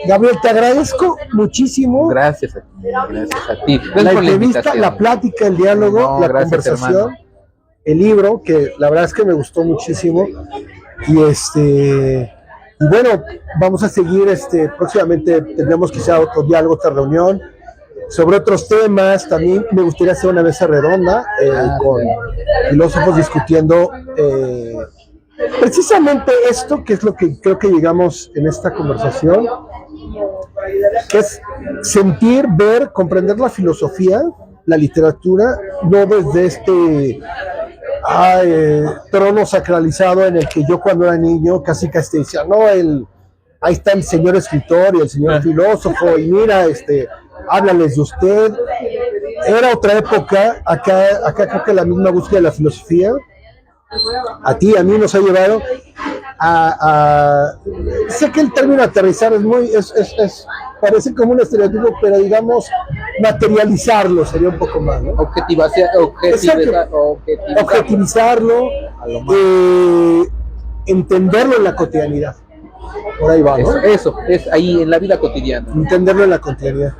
Gabriel, te agradezco muchísimo Gracias a ti. Gracias a ti. Gracias la por entrevista, invitación. la plática, el diálogo, No, la gracias, conversación, hermano. el libro, que la verdad es que me gustó muchísimo. Y bueno, vamos a seguir, próximamente tendremos quizá otro diálogo, otra reunión, sobre otros temas. También me gustaría hacer una mesa redonda con filósofos discutiendo precisamente esto, que es lo que creo que llegamos en esta conversación, que es sentir, ver, comprender la filosofía, la literatura, no desde trono sacralizado en el que yo cuando era niño casi decía, no, ahí está el señor escritor y el señor filósofo, y mira, háblales de usted. Era otra época. Acá creo que la misma búsqueda de la filosofía a mí nos ha llevado sé que el término aterrizar parece como un estereotipo, pero digamos materializarlo sería un poco más, ¿no? Objetivizarlo, entenderlo en la cotidianidad. Por ahí va, ¿no? Eso, es ahí en la vida cotidiana. Entenderlo en la cotidianidad.